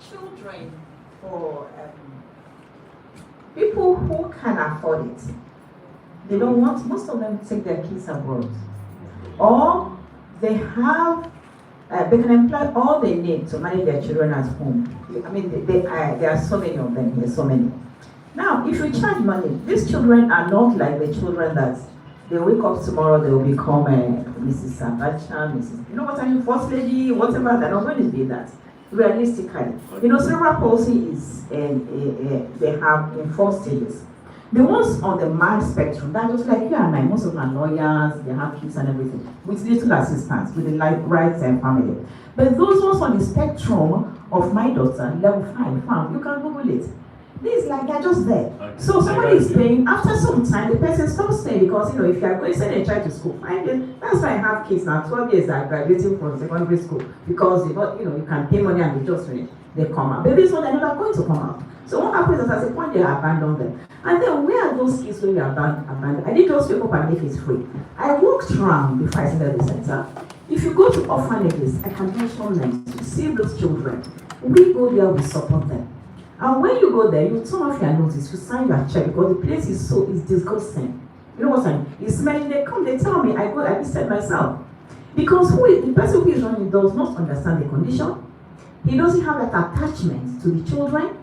children for people who can afford it. They don't want, most of them take their kids abroad. Or they have, they can employ all they need to manage their children at home. I mean, there are so many of them here, so many. Now, if you charge money, these children are not like the children that they wake up tomorrow, they will become Mrs. Abacha, Mrs. You know what I mean? First lady, whatever, they're not going to be that. Realistically. You know, cerebral palsy is, they have in 4 stages. The ones on the mild spectrum, that just like you and I, most of them are lawyers, they have kids and everything, with little assistance, with the right family. But those ones on the spectrum of my daughter, level 5, you can Google it. This like they're just there. Okay. So somebody is paying, after some time, the person stops paying because, you know, if you are going to send a child to school, that's why I have kids now, 12 years are graduating from secondary school, because they got, you know, you can pay money and they just finish, they come out. But this one, they're never going to come out. So what happens is at a point they abandon them. And then where are those kids when we abandoned? I didn't just wake up and make it free. I walked around before I started the center. If you go to orphanages, I can mention them to see those children. We go there, we support them. And when you go there, you turn off your notice, you sign your check because the place is disgusting. You know what I mean? It's smelling, they come, they tell me, I visit myself. Because the person who is running does not understand the condition. He doesn't have that attachment to the children,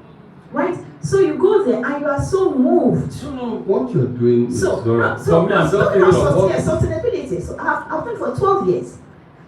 right? So you go there and you are so moved. So what you're doing is sustainability. So I've done for 12 years.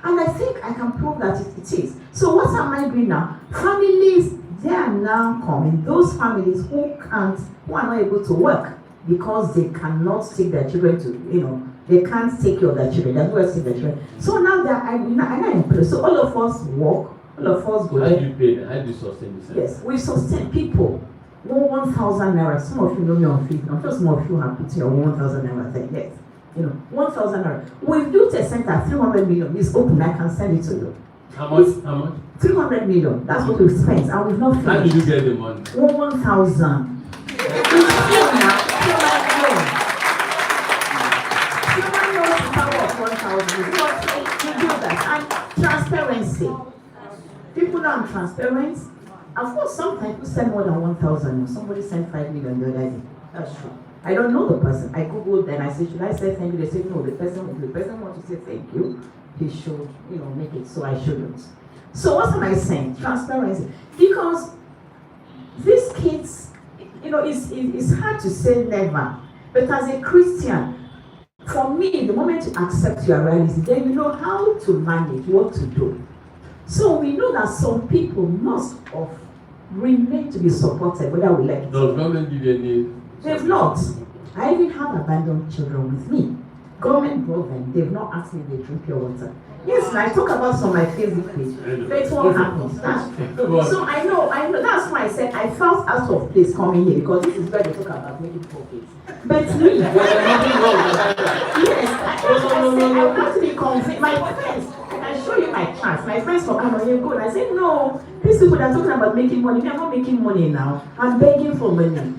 And I think I can prove that it is. So what am I doing now? Families, they are now coming. Those families who are not able to work because they cannot take their children to, you know, they can't take care of their children. They're not take their children. So now I'm employed. So all of us work, all of us go there. How do you pay them? How do you sustain this? Yes, we sustain people. 1,000 naira. Some of you know me on Facebook. Just more of you have put your 1,000 naira there. Yes. You know, 1,000 naira. We've built a center, 300 million. It's open. I can send it to you. How much? How much? 300 million. That's what we've spent, and we've not finished. How did you get the money? 1,000. It's here now. Human knows the power of 1,000. We do that. And transparency. People know I'm transparent. Of course, sometimes people send more than 1,000. Somebody sent 5 million the other day. That's true. I don't know the person. I googled and I said, should I say thank you? They said, no, the person wants to say thank you. He should, you know, make it, so I shouldn't. So what am I saying? Transparency. Because these kids, you know, it's hard to say never. But as a Christian, for me, the moment you accept your reality, then you know how to manage, what to do. So we know that some people must remain to be supported, whether we like it. Does government give you any? They've not. I even have abandoned children with me. Government brought them. They've not asked me if they drink pure water. Yes, and I talk about some on my Facebook page. But it's what happens. So I know. That's why I said I felt out of place coming here because this is where they talk about making profits. But me, yes, I want to be convinced. My friends, I can show you my charts. My friends from Anoye go. I said no. These people that are talking about making money, they're not making money now. I'm begging for money.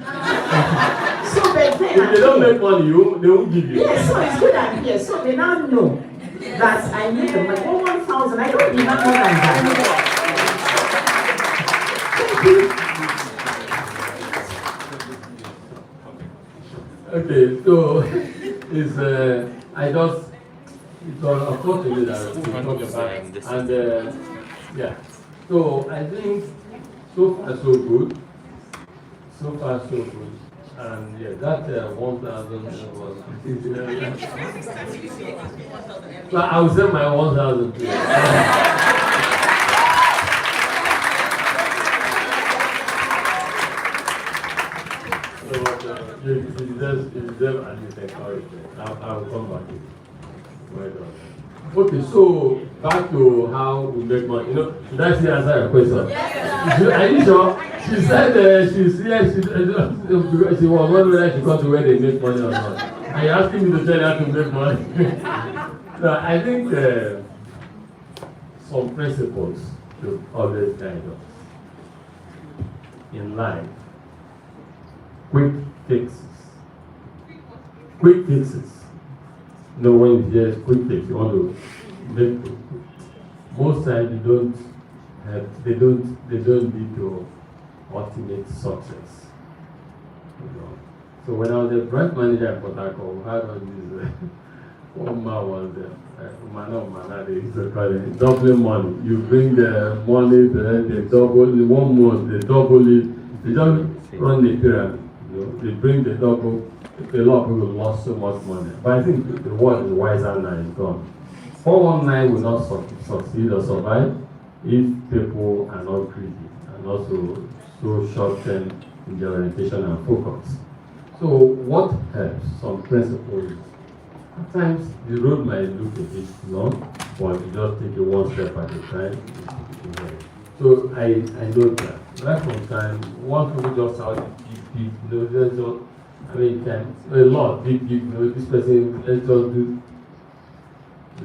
So but then if they don't make money, they won't give you. Yes, so it's good I'm here. So they now know that I need the money. 1,000. I don't even know more than that. Okay, so it's unfortunate that we talk about it. And yeah. So I think so far so good. So far so good. And yeah, that 1,000 was. So I will send my 1,000 to you. So you deserve at least encouragement. I will come back to you. Well done. Okay, so back to how we make money. You know, should I still answer your question? Yes. Are you sure? She said she's here. She was wondering whether she comes to where they make money or not. Are you asking me to tell her to make money? No, I think some principles should always guide us in life. Quick fixes. Quick fixes. You know, when you hear quick fix, you want to make most times you don't they don't lead to ultimate success. You know. So when I was a branch manager at Port Harcourt, we had all these. One man was they used to call it doubling money. You bring the money, then they double in 1 month, they double it. They just run the pyramid. You know, they bring the double. A lot of people lost so much money. But I think the world is wiser now. It's gone. 419 will not succeed or survive if people are not greedy and also so short-term in their orientation and focus. So what helps? Some principles. At times the road might look a bit long, but you just take it one step at a time. So I know that. Right from time, one people just out big, there's just, I mean, a lot, big, this person,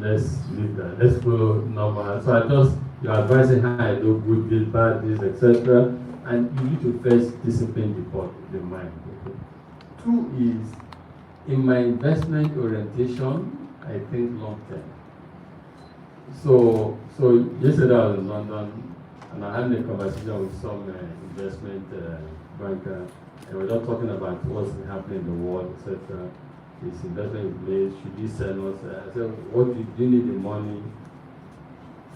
let's leave that, let's follow normal. So you're advising how I do good, this, bad, this, etc. And you need to first discipline the mind. Okay? 2 is, in my investment orientation, I think long term. So yesterday I was in London and I had a conversation with some investment banker, and we're not talking about what's happening in the world, etc. This investment is made, should we sell us? I said, what do you need the money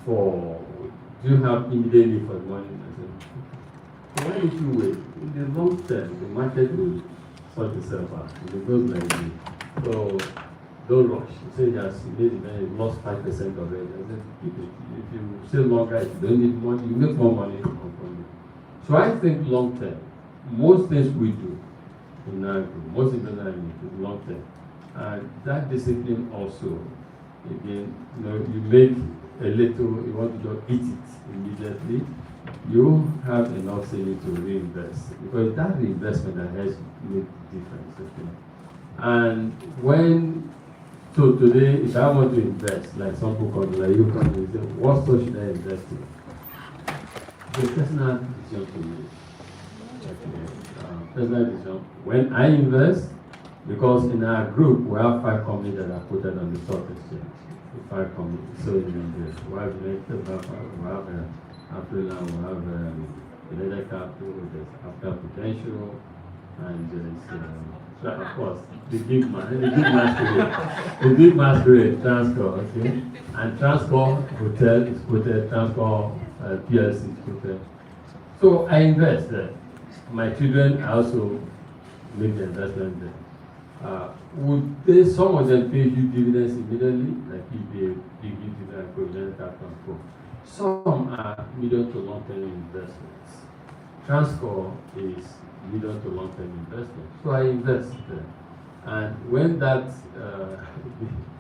for? Do you have immediate need for the money? I said, why don't you wait? In the long term, the market will sort itself out. It goes like this. So don't rush. You say you lost 5% already. I said, if you stay longer, if you don't need money, you make more money from it. So I think long term, most things we do in our group, most investment is long term. And that discipline also, again, you make a little, you want to just eat it immediately, you have enough savings to reinvest. Because that reinvestment that has made the difference. Okay? And so today, if I want to invest, like some people come, like you come and say, what stock should I invest in? It's a personal decision to make. Okay. Personal decision. When I invest, because in our group, we have 5 companies that are quoted on the stock exchange. 5 companies. So we have United, we have Africa, we have United Capital, there's Africa Potential, and there's, of course, the big masquerade, Transcorp, okay? And Transcorp Hotel is quoted, Transcorp PLC is quoted. So I invest there. My children also make the investment there. Would some of them pay you dividends immediately, like if they give dividend provident capital? Some are medium to long-term investments. Transcorp is medium to long-term investment. So I invest there. And when that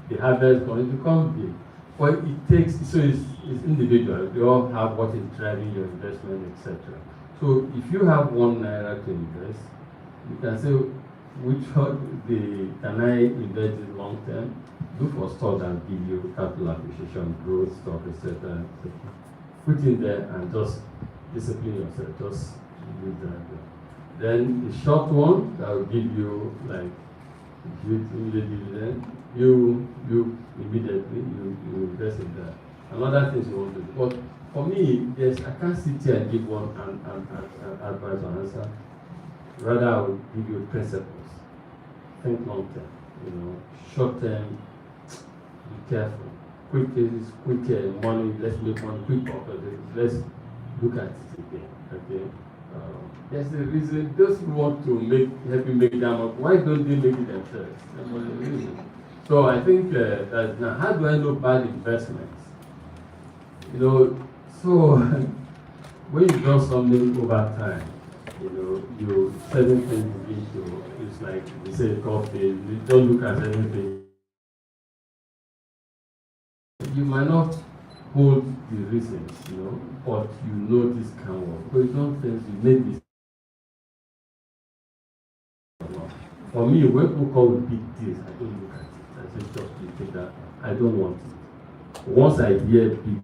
the harvest comes big, well, it takes, so it's individual. They all have what is driving your investment, etc. So if you have 1 naira to invest, you can say, which can I invest in long term? Look for stocks that give you capital appreciation, growth, stock, etc. Put in there and just discipline yourself. Just use that. Then the short one that will give you like immediate dividend. You immediately you invest in that. Another thing you want to do. But for me, yes, I can't sit here and give one advice or answer. Rather, I will give you principles. Think long term, short term, be careful. Quick cases, quick money, let's make money, quick profit, let's look at it again, okay? There's a reason, those who want to help you make that money, why don't they make it themselves? That's one of the reasons. So I think that now, how do I know bad investments? So when you've done something over time, you certain things begin to, it's like we say coffee, you don't look at anything. You might not hold the reasons, but this can work. But you don't think you made this. For me, when people call big deals, I don't look at it. I say, just you take that. I don't want it. Once I hear big,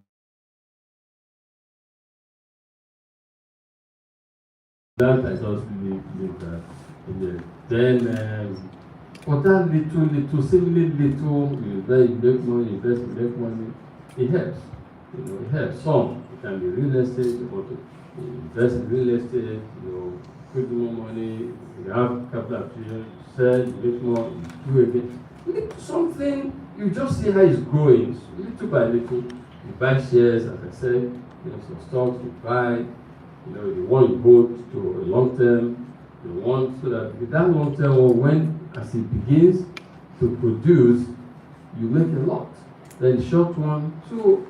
that I just leave that in there. Then, for that little, seemingly little, you make money, invest, make money, it helps. It helps. Some, It can be real estate, you want to invest in real estate, put more money, you have capital appreciation, sell, you make more, you do again. Something, you just see how it's growing, little by little. You buy shares, as I said, some stocks you buy, the one you hold to a long term, the one so that with that long term, or when as it begins to produce, you make a lot. Then short one, so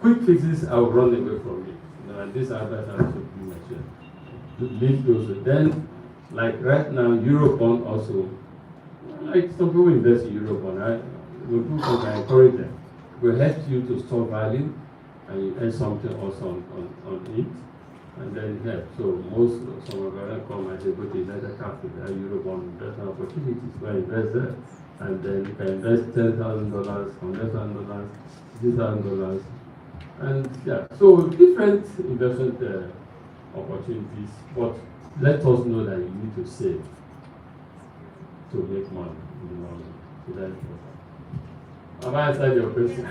quick fixes, I'll run away from it. And this advice I also pretty much leave those. Then, like right now, Eurobond also. Like some people invest in Eurobond, when people can encourage them. It will help you to store value, and you earn something also on it, and then it helps. So some of our come and say, go to United Capital, there are Eurobond investment opportunities, go and invest there, and then you can invest $10,000, $100,000, $50,000, and yeah. So different investment opportunities, but let us know that you need to save to make money in the morning. So that's important. Have I answered your question?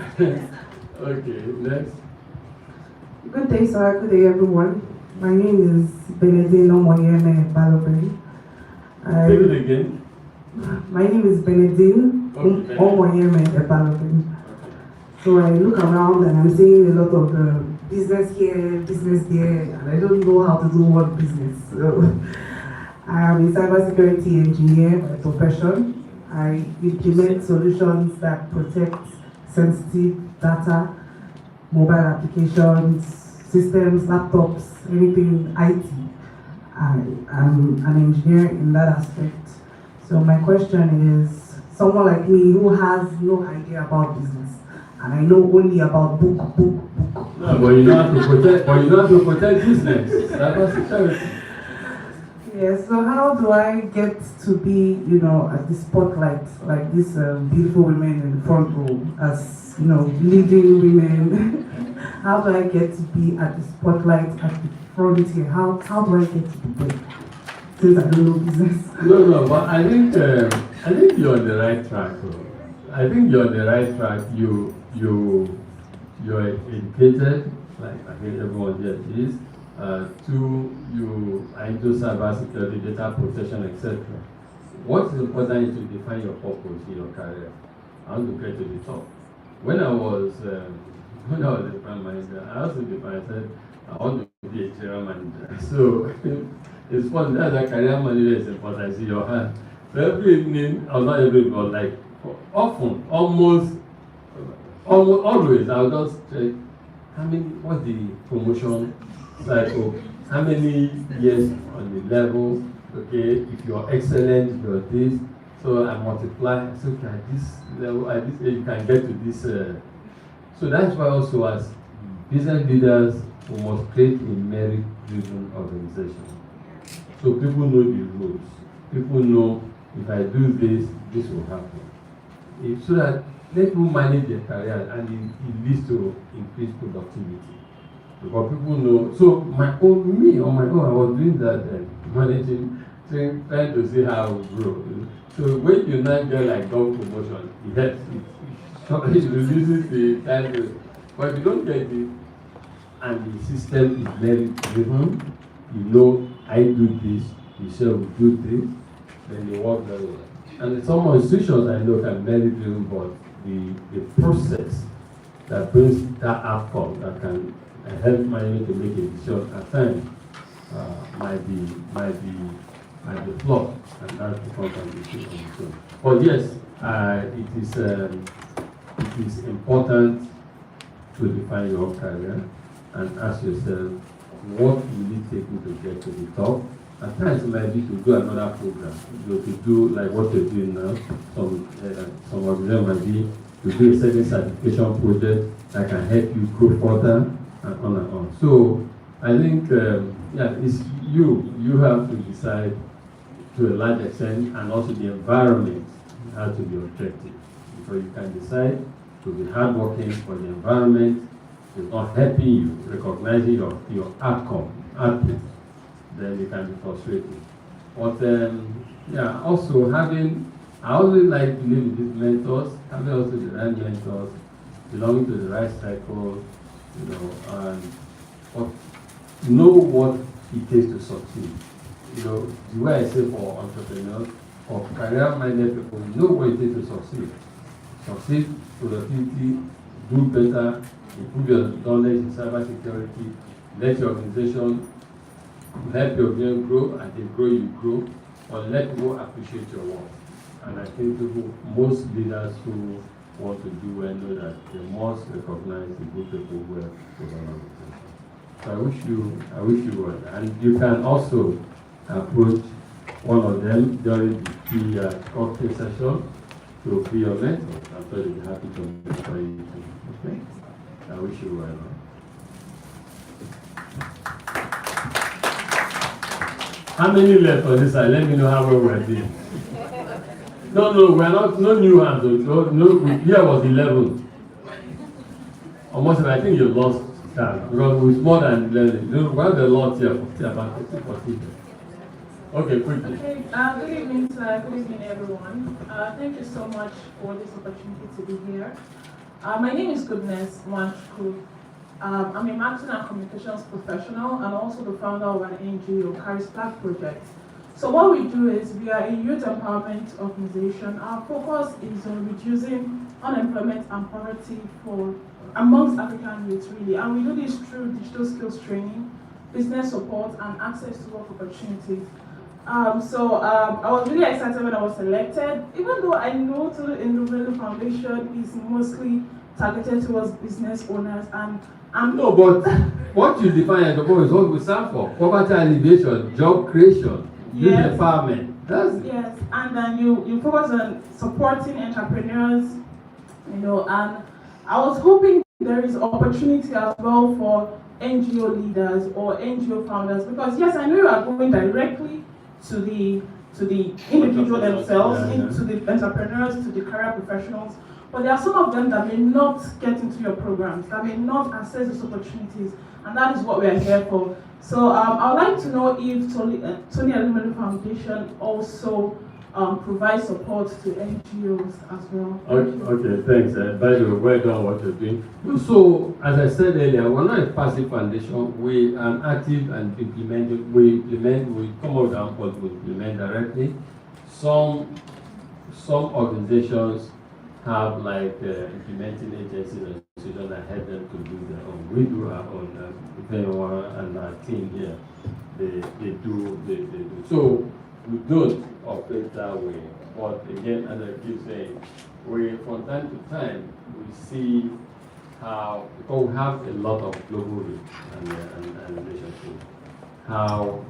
Okay, next. Good day, sir. Good day, everyone. My name is Benedine Omoyeme Balogun. Say it again. My name is Benedine Omoyeme Balogun. So I look around and I'm seeing a lot of business here, business there, and I don't know how to do one business. So I am a cybersecurity engineer by profession. I implement solutions that protect sensitive data, mobile applications, systems, laptops, anything IT. I'm an engineer in that aspect. So my question is, someone like me who has no idea about business, and I know only about book. No, but you don't have to protect business. Cybersecurity. Yes, so how do I get to be, at the spotlight, like these beautiful women in the front row, as, leading women? How do I get to be at the spotlight, at the front here? How do I get to be there? Since I don't know business. No, but I think you're on the right track. I think you're on the right track. You're educated, like I think everyone here is. Two, you are into cybersecurity, data protection, etc. What is important is to define your purpose in your career. I want to get to the top. When I was a prime manager, I also defined, I said, I want to be a general manager. So it's fun. That's a career manager is important. I see your hand. So every evening, or not every evening, but like often, almost always, I'll just check what's the promotion cycle, how many years on the level, okay, if you're excellent, you're this, so I multiply, so at this level, at this age, you can get to this, so that's why also as business leaders, we must create a merit-driven organization. So people know the rules, people know if I do this, this will happen. So that let people manage their career and it leads to increased productivity. Because people know, so on my own, I was doing that managing, trying to see how I would grow. So when you not get like double promotion, it helps, it reduces the time. But if you don't get it, and the system is very driven, I do this, you say we do this, then they work very well. And some institutions I know can very driven, but the process that brings that outcome that can help management to make a decision at times might be flawed, and that's the contribution. But yes, it is important to define your career and ask yourself, what will it take me to get to the top? At times it might be to do another program, to do like what you're doing now. Some of them might be to do a certain certification project that can help you grow further and on and on. So I think it's you have to decide to a large extent, and also the environment has to be objective. Because you can decide to be hardworking, but the environment is not helping you, recognizing your outcome, output, then you can be frustrated. But also I always like to live with these mentors, having also the right mentors, belonging to the right cycle, but know what it takes to succeed. The way I say for entrepreneurs or career-minded people, know what it takes to succeed. Succeed, productivity, do better, improve your knowledge in cybersecurity, let your organization help your organization grow, and they grow, you grow, or let people appreciate your work. And I think most leaders who want to do well know that they must recognize the good people who help with an organization. So I wish you well. And you can also approach one of them during the cocktail session to be your mentor. I'm sure they'll be happy to mentor you too. Okay? I wish you well. How many left on this side? Let me know how well we're doing. No, we're not, no new hands. No, here was 11. Almost, I think you lost that because it's more than 11. We have a lot here, about 40. Okay, quickly. Okay, good evening, sir. Good evening, everyone. Thank you so much for this opportunity to be here. My name is Goodness Wanchukwu. I'm a marketing and communications professional and also the founder of an NGO, Carries Black Project. So what we do is we are a youth empowerment organization. Our focus is on reducing unemployment and poverty amongst African youth, really. And we do this through digital skills training, business support, and access to work opportunities. I was really excited when I was selected, even though I know the Entrepreneurial Foundation is mostly targeted towards business owners, and no, but what you define as entrepreneurship is what we stand for: poverty alleviation, job creation, youth empowerment. Yes, and then you focus on supporting entrepreneurs, and I was hoping there is opportunity as well for NGO leaders or NGO founders, because yes, I know you are going directly to the individual themselves, into the entrepreneurs, to the career professionals, but there are some of them that may not get into your programs, that may not access these opportunities, and that is what we are here for. So I would like to know if Tony Aluminum Foundation also provides support to NGOs as well. Okay, thanks. By the way, well done what you're doing. So, as I said earlier, we're not a passive foundation. We are active and implement. We come out down, but we implement directly. Some organizations have implementing agencies and institutions that help them to do their own. We do our own. And our team here, they do. So we don't operate that way. But again, as I keep saying, from time to time we see how, because we have a lot of global reach and relationships, how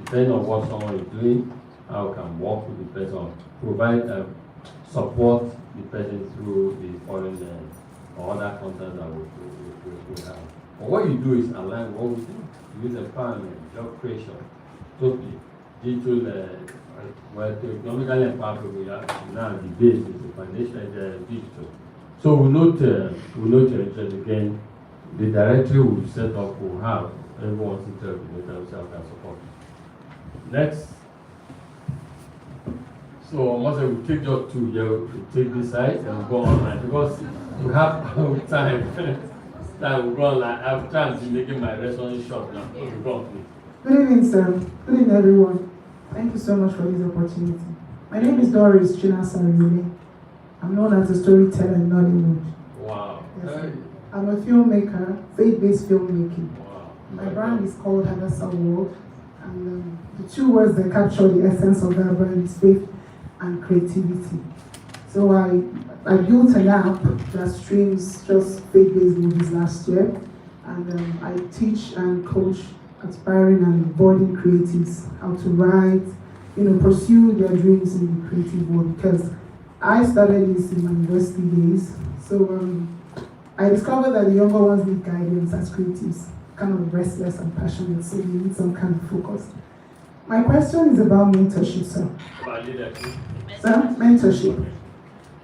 depending on what someone is doing, how can work with the person, provide support the person through the foreign or other contacts that we have. But what you do is align what we do. Youth empowerment, job creation, totally. Digital, economically empowered people, now the base is the foundation, digital. So we note your interest again. The directory we set up will have everyone's interest in themselves and support. Next. So once we take just two here, we take this side and we'll go online because we have time. We'll go online. I have time to making my response short now. We'll go on, please. Good evening, sir. Good evening, everyone. Thank you so much for this opportunity. My name is Doris Chinasarili. I'm known as a storyteller in Nollywood. Wow. Yes, I'm a filmmaker, faith-based filmmaking. Wow. My brand is called Hadassa World, and the two words that capture the essence of that brand is faith and creativity. So I built an app that streams just faith-based movies last year, and I teach and coach aspiring and budding creatives how to write, pursue their dreams in the creative world, because I started this in my university days. So I discovered that the younger ones need guidance as creatives, kind of restless and passionate, so they need some kind of focus. My question is about mentorship, sir. Sir, mentorship.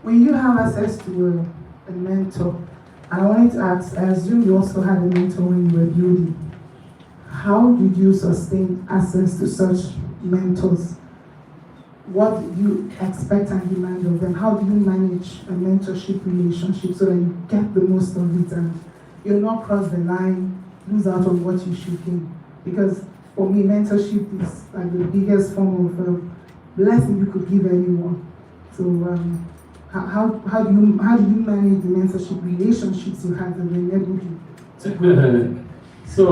When you have access to a mentor, and I wanted to ask, I assume you also had a mentor when you were building. How did you sustain access to such mentors? What do you expect and demand of them? How do you manage a mentorship relationship so that you get the most of it and you'll not cross the line, lose out on what you should gain. Because for me, mentorship is like the biggest form of blessing you could give anyone. So how do you manage the mentorship relationships you have and then able to grow? So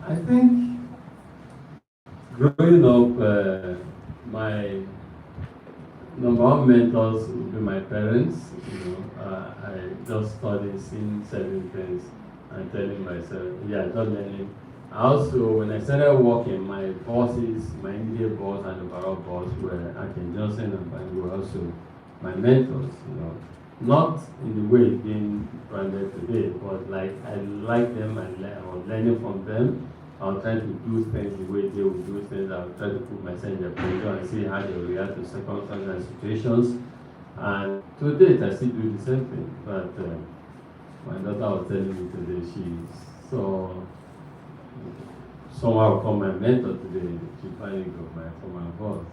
I think growing up, my number one mentors would be my parents. I just started seeing certain things and telling myself, yeah, just learning. Also, when I started working, my bosses, my immediate boss and overall boss were Akin Johnson and Bandy were also my mentors. Not in the way being branded today, but like I like them and I was learning from them. I was trying to do things the way they would do things. I would try to put myself in their position and see how they react to circumstances and situations. And to date, I still do the same thing. But my daughter was telling me today she saw someone called my mentor today. She finally got my former boss.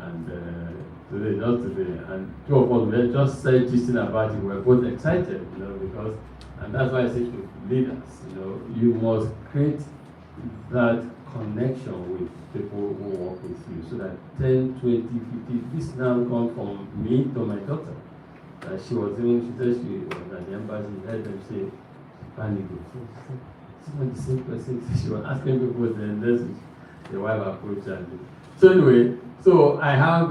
And just today, and two of us were just gisting about it. We were both excited, because, and that's why I say to leaders, you must create that connection with people who work with you, so that 10, 20, 50, this now comes from me to my daughter. She said she was at the embassy, heard them say, Panico. So she said, it's not the same person. She was asking people, then the wife approached her. So anyway, so I have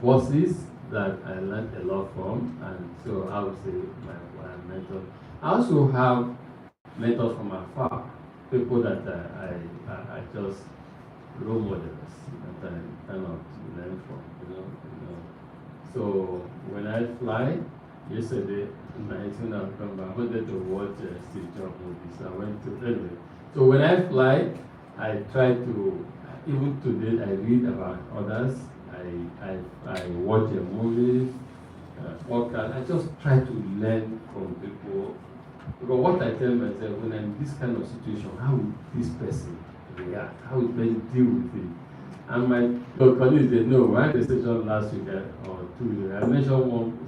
bosses that I learned a lot from, and so I would say my mentors. I also have mentors from afar, people that I just role models that I kind of learn from, So when I fly, yesterday, 19 October, I wanted to watch Steve Jobs movies. I went to anyway. So when I fly, I try to, even today, I read about others. I watch their movies, podcast. I just try to learn from people. Because what I tell myself, when I'm in this kind of situation, how will this person react? How will they deal with it? And my colleagues, they know, I had a session last week or 2 weeks. I mentioned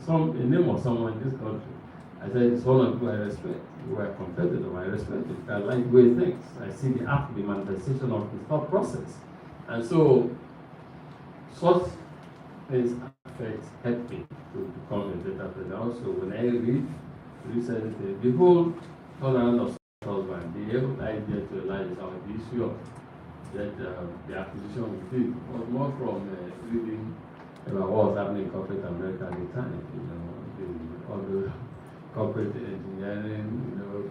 a name of someone in this country. I said, it's one of the people I respect. We are competitive, I respect it. I like the way he thinks. I see the manifestation of his thought process. And so, such things help me to become a better person. Also, when I read recently, the whole turnaround of husband, the whole idea to realize the issue of that the acquisition we did was more from reading about what was happening in corporate America at the time. All the corporate engineering,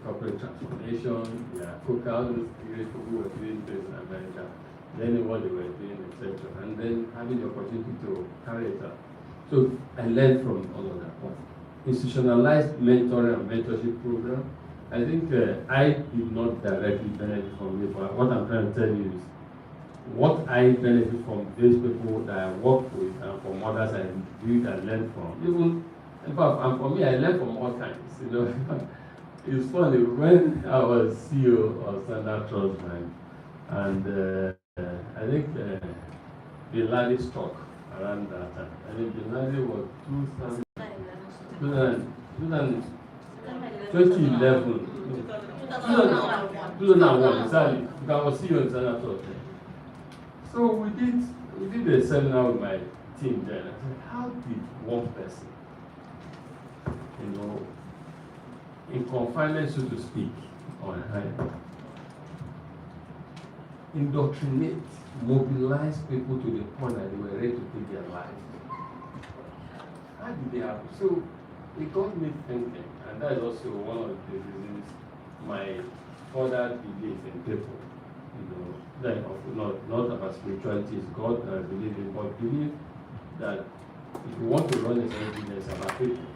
corporate transformation, Coca, all those great people who were doing things in America, learning what they were doing, etc. And then having the opportunity to carry it out. So I learned from all of that. But institutionalized mentoring and mentorship program, I think I did not directly benefit from it, but what I'm trying to tell you is what I benefit from these people that I work with and from others I read and learn from. Even, in fact, and for me, I learn from all kinds. It's funny, when I was CEO of Standard Trust Bank, and I think the Lally stock around that time. I think the Lally was 2011, 2001, exactly. Because I was CEO in Standard Trust. So we did a seminar with my team then. I said, how did one person, in confinement, so to speak, on high, indoctrinate, mobilize people to the point that they were ready to take their lives? How did they happen? So it got me thinking, and that is also one of the reasons my further belief in people. Not about spirituality is God that I believe in, but believe that if you want to run a business about people,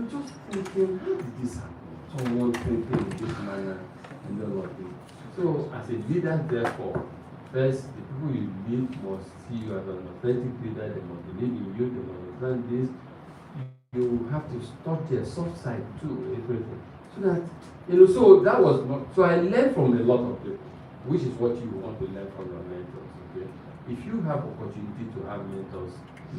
just thinking, how did this happen? Someone thinking in this manner and all of this. So as a leader, therefore, first the people you lead must see you as an authentic leader, they must believe in you, they must understand this. You have to stop their soft side too, everything. So that so that was not, so I learned from a lot of people, which is what you want to learn from your mentors. Okay? If you have opportunity to have mentors,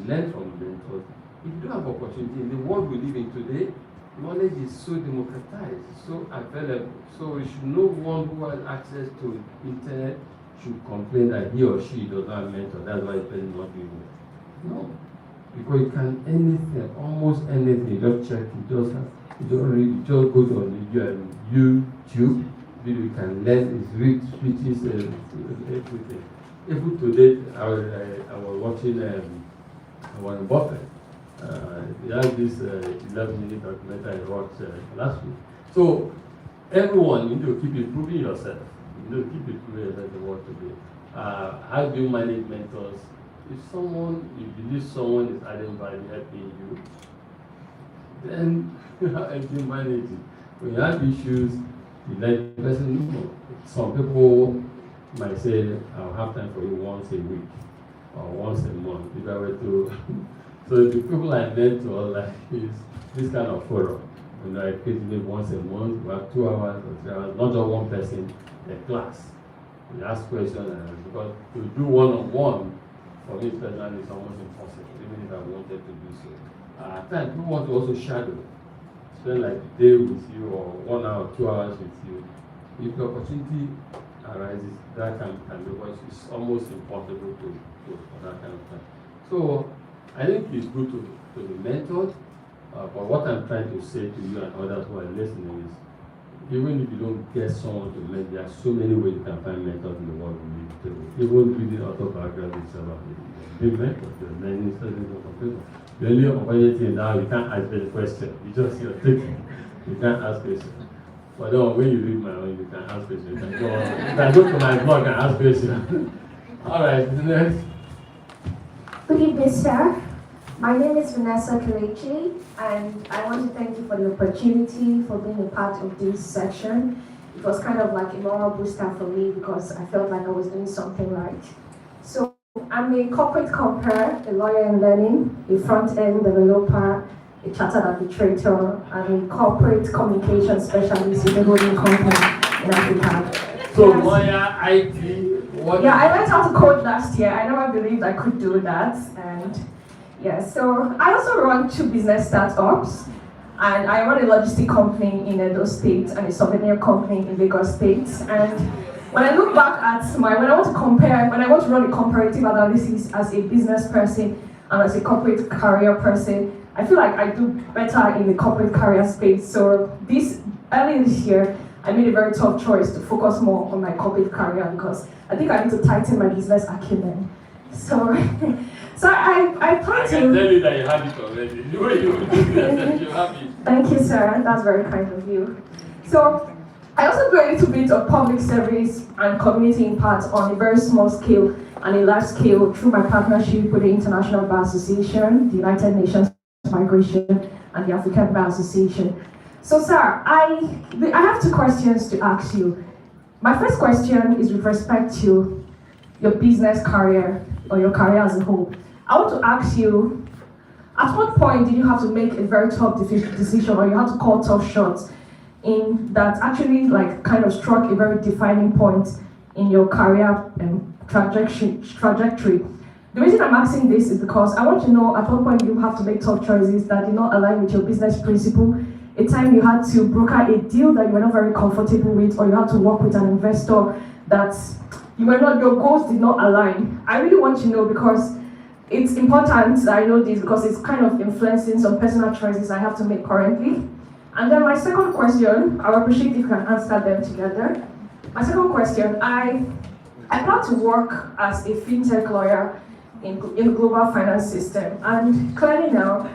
learn from mentors. If you don't have opportunity in the world we live in today, knowledge is so democratized, so available. So you should no one who has access to internet should complain that he or she does not have mentor. That's why the person is not doing it. No. Because you can anything, almost anything, you just check, you just read, you just go to YouTube, video you can learn, it's rich, speeches, everything. Even today, I was watching Warren Buffett. He had this 11-minute documentary I watched last week. So everyone, you need to keep improving yourself. You need to keep improving yourself in what to do. How do you manage mentors? If you believe someone is adding value, helping you, then how do you manage it? When you have issues, you let the person know. Some people might say, I'll have time for you once a week or once a month. If I were to, so the people I mentor like is this kind of forum. I create maybe once a month, we have 2 hours or 3 hours, not just one person, a class. We ask questions, because to do one-on-one, for me personally, it's almost impossible, even if I wanted to do so. At times, people want to also shadow, spend like a day with you or 1 hour, 2 hours with you. If the opportunity arises, that can be, because it's almost impossible to for that kind of time. So I think it's good to be mentored, but what I'm trying to say to you and others who are listening is, even if you don't get someone to mentor, there are so many ways you can find mentors in the world we live today. Even reading autobiographies about big mentors, there are many studies of people. The only opportunity now, you can't ask any question. You just thinking. You can't ask questions. But then when you read my own, you can ask questions. You can go to my blog and ask questions. All right, next. Good evening, sir. My name is Vanessa Kalechi, and I want to thank you for the opportunity for being a part of this section. It was kind of like a moral booster for me because I felt like I was doing something right. So I'm a corporate compere, a lawyer in learning, a front-end developer, a chartered arbitrator, and a corporate communication specialist in a holding company in Africa. So lawyer, IT, what? Yeah, I learned how to code last year. I never believed I could do that, and yeah, so I also run 2 business startups, and I run a logistic company in Edo State and a souvenir company in Lagos State. And when I look back at when I want to run a comparative analysis as a business person and as a corporate career person, I feel like I do better in the corporate career space. So early this year, I made a very tough choice to focus more on my corporate career because I think I need to tighten my business acumen. So I plan to. I can tell you that you have it already. The way you do that, you have it. Thank you, sir. That's very kind of you. So I also do a little bit of public service and community impact on a very small scale and a large scale through my partnership with the International Bar Association, the United Nations Migration, and the African Bar Association. So, sir, I have 2 questions to ask you. My first question is with respect to your business career or your career as a whole. I want to ask you, at what point did you have to make a very tough decision or you had to call tough shots in that actually kind of struck a very defining point in your career trajectory? The reason I'm asking this is because I want to know at what point you have to make tough choices that did not align with your business principle, a time you had to broker a deal that you were not very comfortable with, or you had to work with an investor that your goals did not align. I really want to know because it's important that I know this because it's kind of influencing some personal choices I have to make currently. And then my second question, I would appreciate if you can answer them together. My second question, I plan to work as a fintech lawyer in the global finance system. And clearly now,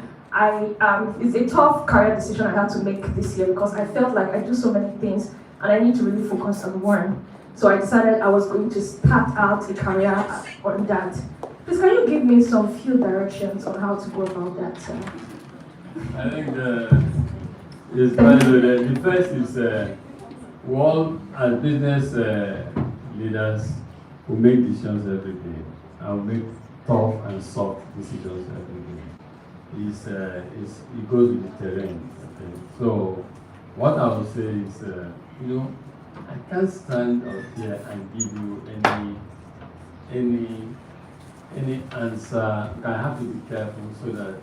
it's a tough career decision I had to make this year because I felt like I do so many things and I need to really focus on one. So I decided I was going to start out a career on that. Please, can you give me some few directions on how to go about that? I think it's very good. The first is we all as business leaders who make decisions every day and make tough and soft decisions every day. It goes with the terrain. Okay? So what I would say is, I can't stand out here and give you any answer. I have to be careful so that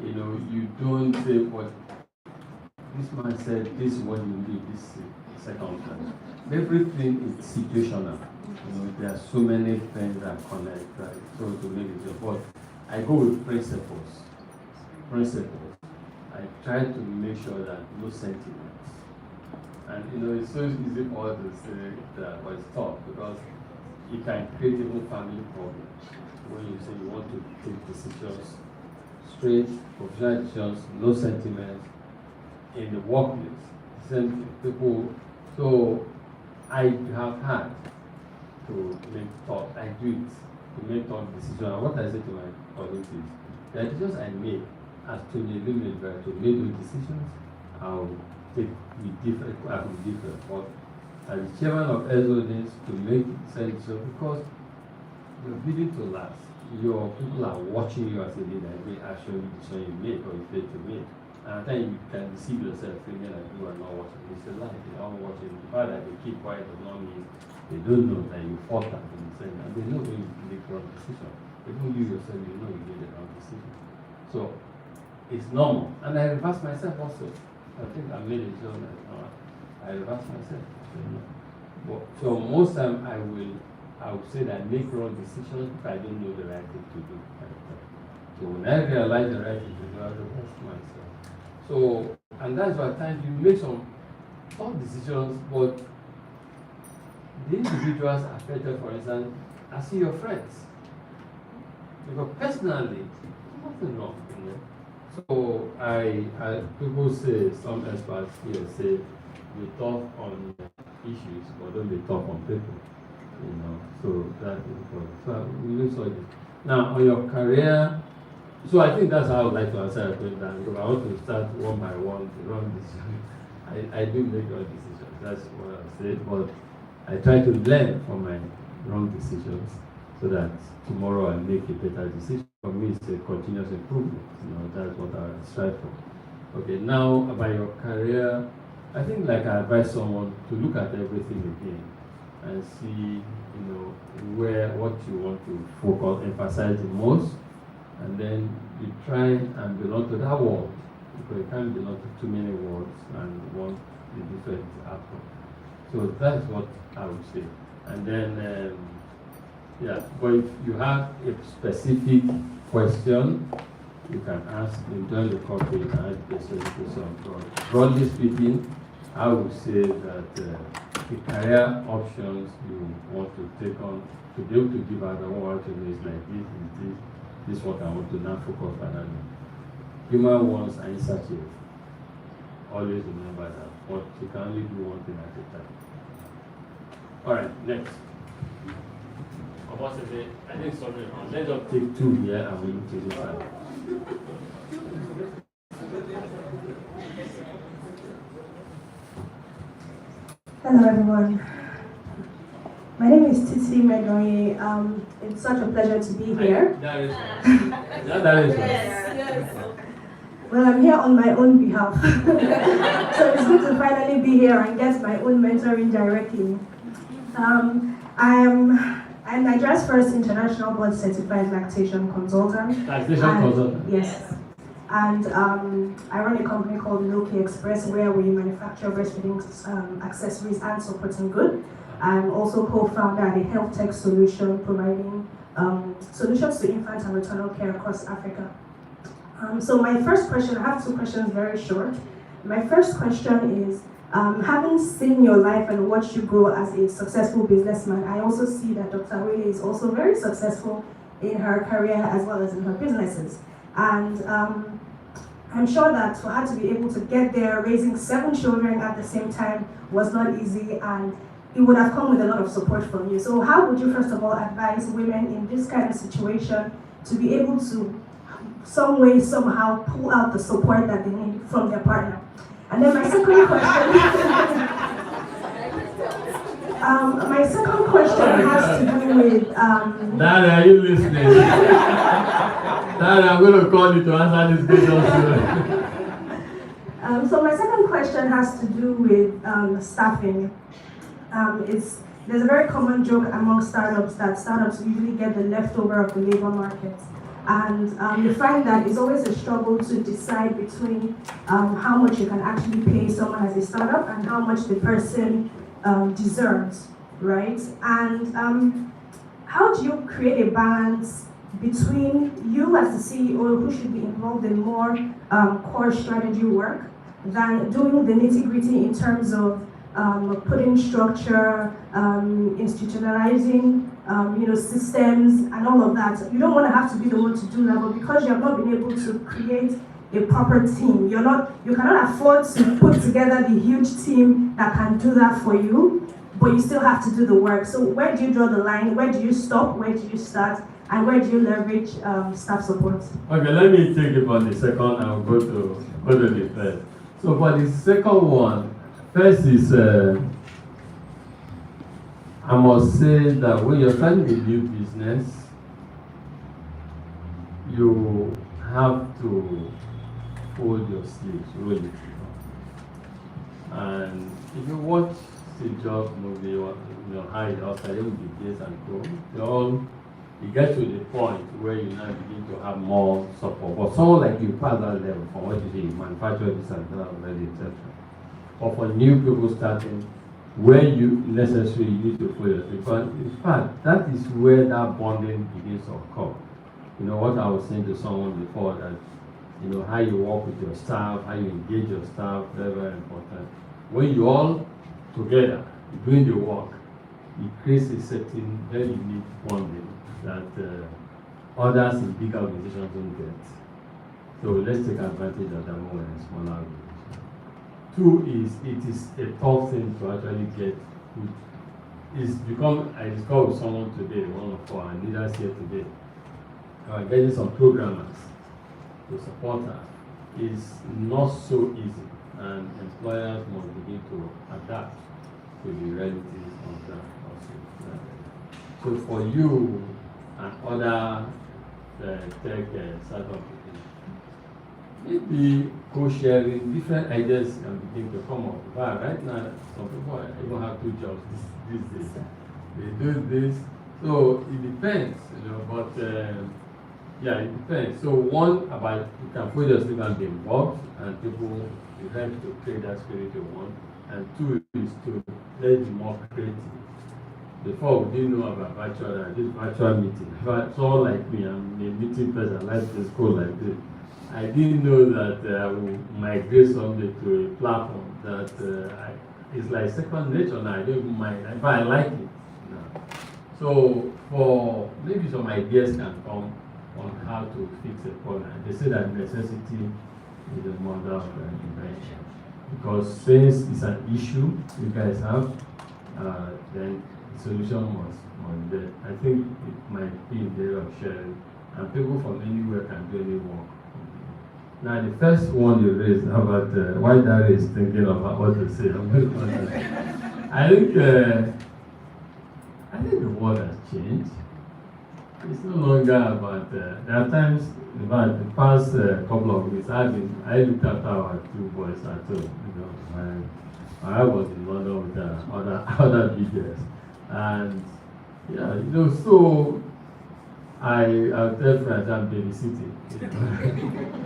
you don't say what this man said this is what you need this circumstance. Everything is situational. There are so many things that connect, right? So to make it so, but I go with principles. I try to make sure that no sentiments. And it's so easy for us to say that, but it's tough because it can create even family problems when you say you want to take decisions straight, professional decisions, no sentiments in the workplace. Same thing. People. So I have had to make thought. I do it to make thought decisions. And what I say to my colleagues is the decisions I make as to the limit to make those decisions, I'll take with different. I will differ. But as the chairman of SODs to make sense because you're building to last. Your people are watching you as a leader, every action decision you make or you fail to make. And at times you can deceive yourself thinking that you are not watching. It's a lie, they are watching. The fact that they keep quiet does not mean they don't know that you fought that in the sense, and they know when you make wrong decision. Even you yourself, you know you made the wrong decision. So it's normal. And I reverse myself also. I think I made a decision that I reverse myself. So most time I would say that I make wrong decisions if I don't know the right thing to do. So when I realize the right thing to do, I reverse myself. So, and that's why at times you make some tough decisions, but the individuals affected, for instance, I see your friends. Because personally, nothing wrong, So people say, some experts here say, be tough on issues, but don't be tough on people. So that is important. So we will solve it. Now on your career, so I think that's how I would like to answer your question, because I want to start one by one the wrong decision. I do make wrong decisions, that's what I said, but I try to learn from my wrong decisions so that tomorrow I make a better decision. For me, it's a continuous improvement. That's what I strive for. Okay, now about your career, I think I advise someone to look at everything again and see, what you want to focus, emphasize the most, and then you try and belong to that world, because you can't belong to too many worlds and want the different outcome. So that's what I would say. And then, but if you have a specific question, you can ask, join the corporate and ask the question. Broadly speaking, I would say that the career options you want to take on, to be able to give out what you know is like this is what I want to now focus on. Human wants are insatiable. Always remember that. But you can only do one thing at a time. Alright, next. I think something wrong. Let's just take two here and we will take this side. Hello everyone. My name is Titi Medoye. It's such a pleasure to be here. Yes. Well, I'm here on my own behalf. So it's good to finally be here and get my own mentoring directly. I'm Nigeria's first international board certified lactation consultant. Lactation consultant? Yes. And I run a company called Milky Express where we manufacture breastfeeding accessories and supporting good. I'm also co-founder at a health tech solution providing solutions to infant and maternal care across Africa. So my first question, I have two questions, very short. My first question is, having seen your life and watched you grow as a successful businessman, I also see that Dr. Wele is also very successful in her career as well as in her businesses. And I'm sure that for her to be able to get there, raising 7 children at the same time was not easy, and it would have come with a lot of support from you. So how would you first of all advise women in this kind of situation to be able to some way, somehow pull out the support that they need from their partner? And then my second question, has to do with Dad, are you listening? Dad, I'm going to call you to answer this question. So my second question has to do with staffing. There's a very common joke among startups that startups usually get the leftover of the labor market. And you find that it's always a struggle to decide between how much you can actually pay someone as a startup and how much the person deserves, right? And how do you create a balance between you as the CEO, who should be involved in more core strategy work, than doing the nitty-gritty in terms of putting structure, institutionalizing, systems and all of that. You don't want to have to be the one to do that, but because you have not been able to create a proper team, you cannot afford to put together the huge team that can do that for you, but you still have to do the work. So where do you draw the line? Where do you stop? Where do you start? And where do you leverage staff support? Okay, let me take it from the second and I'll go to the first. So for the second one, first is, I must say that when you're starting a new business, you have to fold your sleeves, really. And if you watch the job movie, or how it all started with the days and go, you get to the point where you now begin to have more support. But someone like you pass that level from what you say, manufacture this and that already, etc. But for new people starting, where you necessarily need to follow it. Because in fact, that is where that bonding begins to occur. What I was saying to someone before, that how you work with your staff, how you engage your staff, very, very important. When you all together doing the work, it creates a certain very unique bonding that others in bigger organizations don't get. So let's take advantage of that when we're in smaller organizations. Two is, it is a tough thing to actually get good. I discussed with someone today, one of our leaders here today, getting some programmers to support her is not so easy, and employers must begin to adapt to the realities of that also. So for you and other tech startups, maybe co-sharing different ideas can begin to come up. But right now, some people even have 2 jobs these days. They do this, so it depends, but yeah, it depends. So one, about you can put your sleeve and be involved, and people you help to create that spirit you want. And 2 is to let be more creative. Before we didn't know about this virtual meeting. But someone like me, I'm a meeting person, I like this code like this. I didn't know that I will migrate someday to a platform that is like second nature now. I don't even mind, but I like it now. So for maybe some ideas can come on how to fix a problem. They say that necessity is the mother of invention. Because since it's an issue you guys have, then the solution must be there. I think it might be in the area of sharing, and people from anywhere can do any work. Now the first one you raised about why Daddy is thinking about what to say. I think the world has changed. It's no longer about. There are times, about the past couple of weeks, I looked after our 2 boys at home. I was in London with other BJs, and so I'll tell friends I'm babysitting.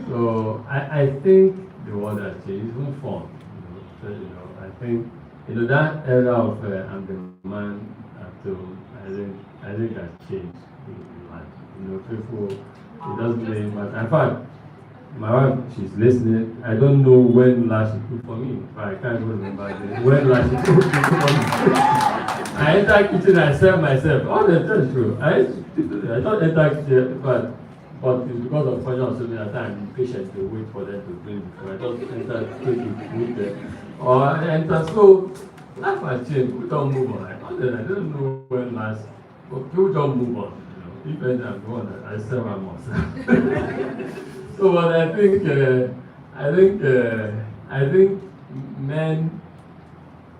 So I think the world has changed. It's even fun. I think that era of I'm the man at home. I think has changed in life. People, it doesn't really matter. In fact, my wife, she's listening. I don't know when last she cooked for me, but I can't even remember when last she cooked for me. I enter kitchen, I serve myself. Oh, that's true. I don't enter kitchen, but it's because of function of so many times, I'm impatient to wait for them to drink before I don't enter kitchen with them. Or I enter, so life has changed. People don't move on. I don't know when last, but people don't move on. If I'm going, I serve myself. So, but I think men,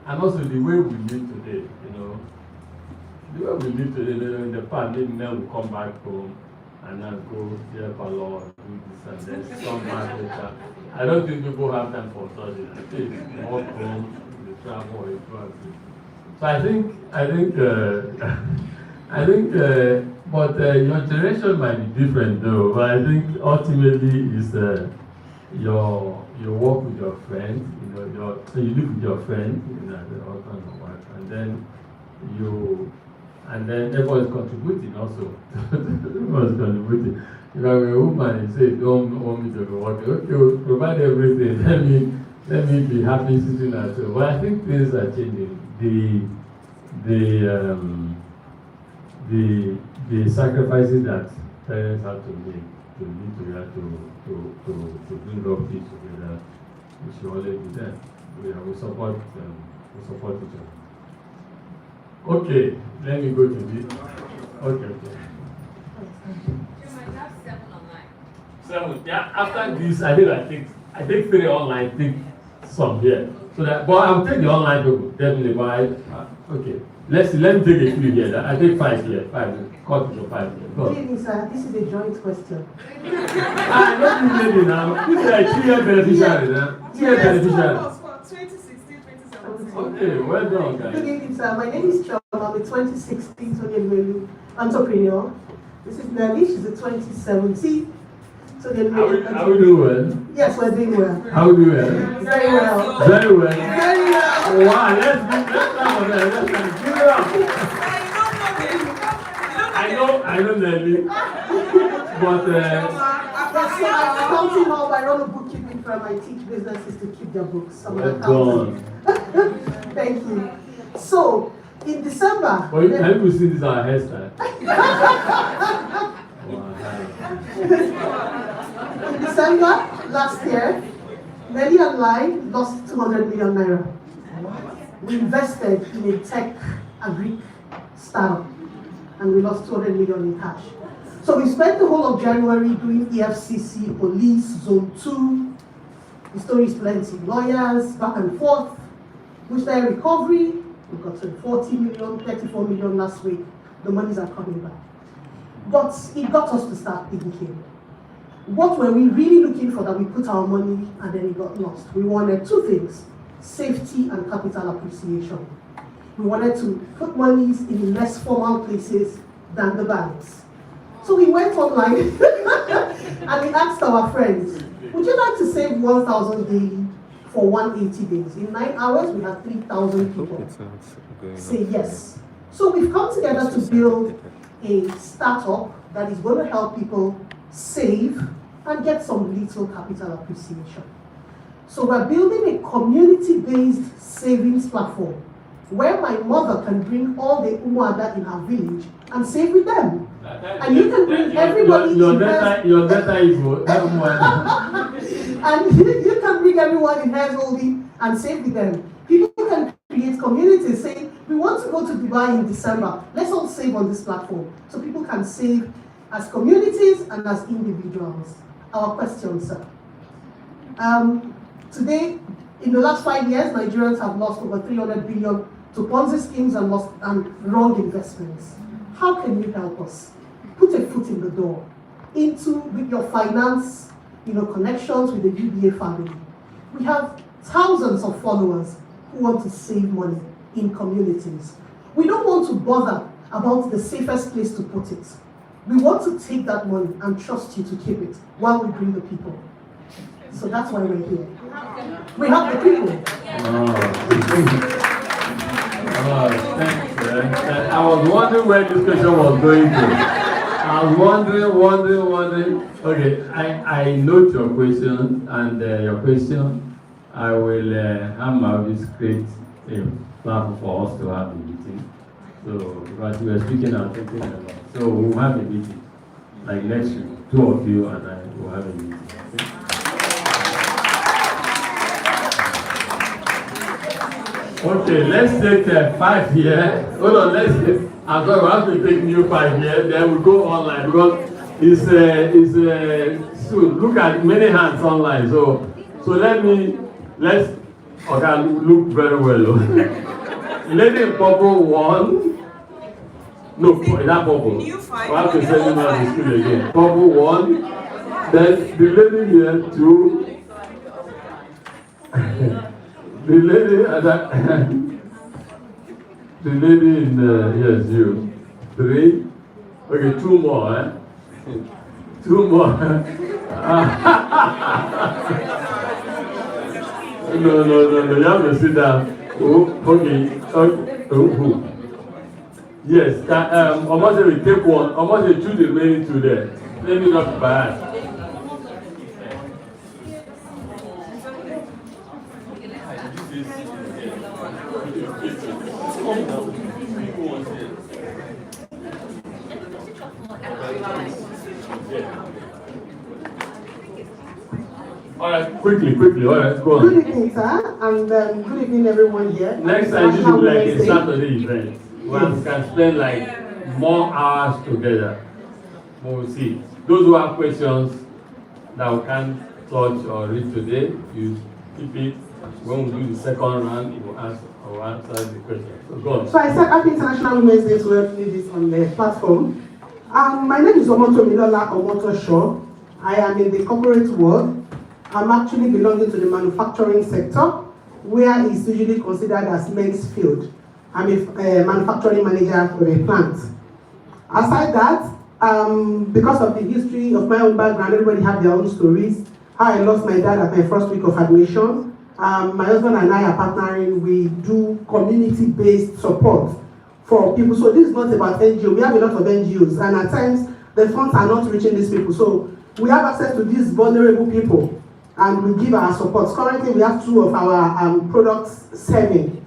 and also the way we live today, the way we live today, in the past, maybe men will come back home and then go to their parlor, do this and then come back later. I don't think people have time for such things. I think they walk home, they travel, they go. So I think But your generation might be different though. But I think ultimately is your work with your friends. You know, you live with your friends, you know, the husband and wife, and then everyone's contributing also. Everyone's contributing. If I'm a woman and say, don't want me to go working, okay, we'll provide everything. Let me be happy sitting at home. But I think things are changing. The sacrifices that parents have to make to live together to bring up kids together, we should always do that. We support each other. Okay, let me go to this. Okay. Seven. Yeah. After this, I take 3 online. Take some here. So that, but I'll take the online people definitely. But okay. Let me take a few here. I take 5 here. 5. Cut to 5 here. Go. Good evening, sir. This is a joint question. I don't need maybe now. This is a 3-year beneficiary now. 3-year beneficiary. 2016, 2017. Okay, well done, guys. Good evening, sir. My name is Chom. I'm a 2016 Entrepreneurial. This is Nelly. She's a 2017 How we doing well? Yes, we're doing well. How we doing well? Very well. Very well. Very well. Wow, let's clap for that. Let's give it up. I know Nelly. But Yes, so I'm counting how I run a bookkeeping firm. I teach businesses to keep their books. I'm an well accountant. done. Thank you. So, in December. Well, have you seen this our hairstyle? Wow. In December last year, Nelly and I lost 200 million naira. We invested in a tech agri startup and we lost 200 million in cash. So we spent the whole of January doing EFCC, police, zone 2. The story is plenty. Lawyers, back and forth. We started recovery. We got to 40 million, 34 million last week. The monies are coming back. But it got us to start thinking. What were we really looking for that we put our money and then it got lost? We wanted 2 things, safety and capital appreciation. We wanted to put monies in less formal places than the banks. So we went online and we asked our friends, would you like to save 1,000 daily for 180 days? In 9 hours, we had 3,000 people say yes. So we've come together to build a startup that is going to help people save and get some little capital appreciation. So we're building a community-based savings platform where my mother can bring all the umuada in her village and save with them. And you can bring everybody your data is what? And you can bring everyone in householding and save with them. People can create communities saying, we want to go to Dubai in December. Let's all save on this platform. So people can save as communities and as individuals. Our question, sir. Today, in the last 5 years, Nigerians have lost over 300 billion to Ponzi schemes and wrong investments. How can you help us? Put a foot in the door with your finance, connections with the UBA family. We have thousands of followers who want to save money in communities. We don't want to bother about the safest place to put it. We want to take that money and trust you to keep it while we bring the people. So that's why we're here. We have the people. Thanks. I was wondering where this question was going to. I was wondering. Okay, I note your question, and your question, I will hammer this great platform for us to have a meeting. So, because we were speaking and thinking about, so we'll have a meeting, like next week, 2 of you and I will have a meeting. Okay, let's take 5 here. Hold on, I'm going to have to take new 5 here, then we'll go online because it's soon. Look at many hands online. So let's look very well. Lady in purple 1. No, that purple. I have to send him out of the school again. Purple 1. Then the lady here 2. The lady in yes, you 3. Okay, two more, eh? Two more. No, you have to sit down. Oh, okay. Who? Yes, almost we take one, almost we choose the remaining two there. Let me not be biased. All right, quickly. All right, go on. Good evening, sir, and good evening, everyone here. Next time, this will be like a Saturday event where we can spend like more hours together. We'll see. Those who have questions that we can't touch or read today, you keep it. When we do the second round, we'll answer the question. So go on. So I said Happy International Women's Day to help me this on the platform. My name is Omotomilola Omotosho. I am in the corporate world. I'm actually belonging to the manufacturing sector, where it's usually considered as men's field. I'm a manufacturing manager for a plant. Aside that, because of the history of my own background, everybody have their own stories. How I lost my dad at my first week of admission. My husband and I are partnering. We do community-based support for people. So this is not about NGO. We have a lot of NGOs, and at times the funds are not reaching these people. So we have access to these vulnerable people, and we give our support. Currently, we have 2 of our products selling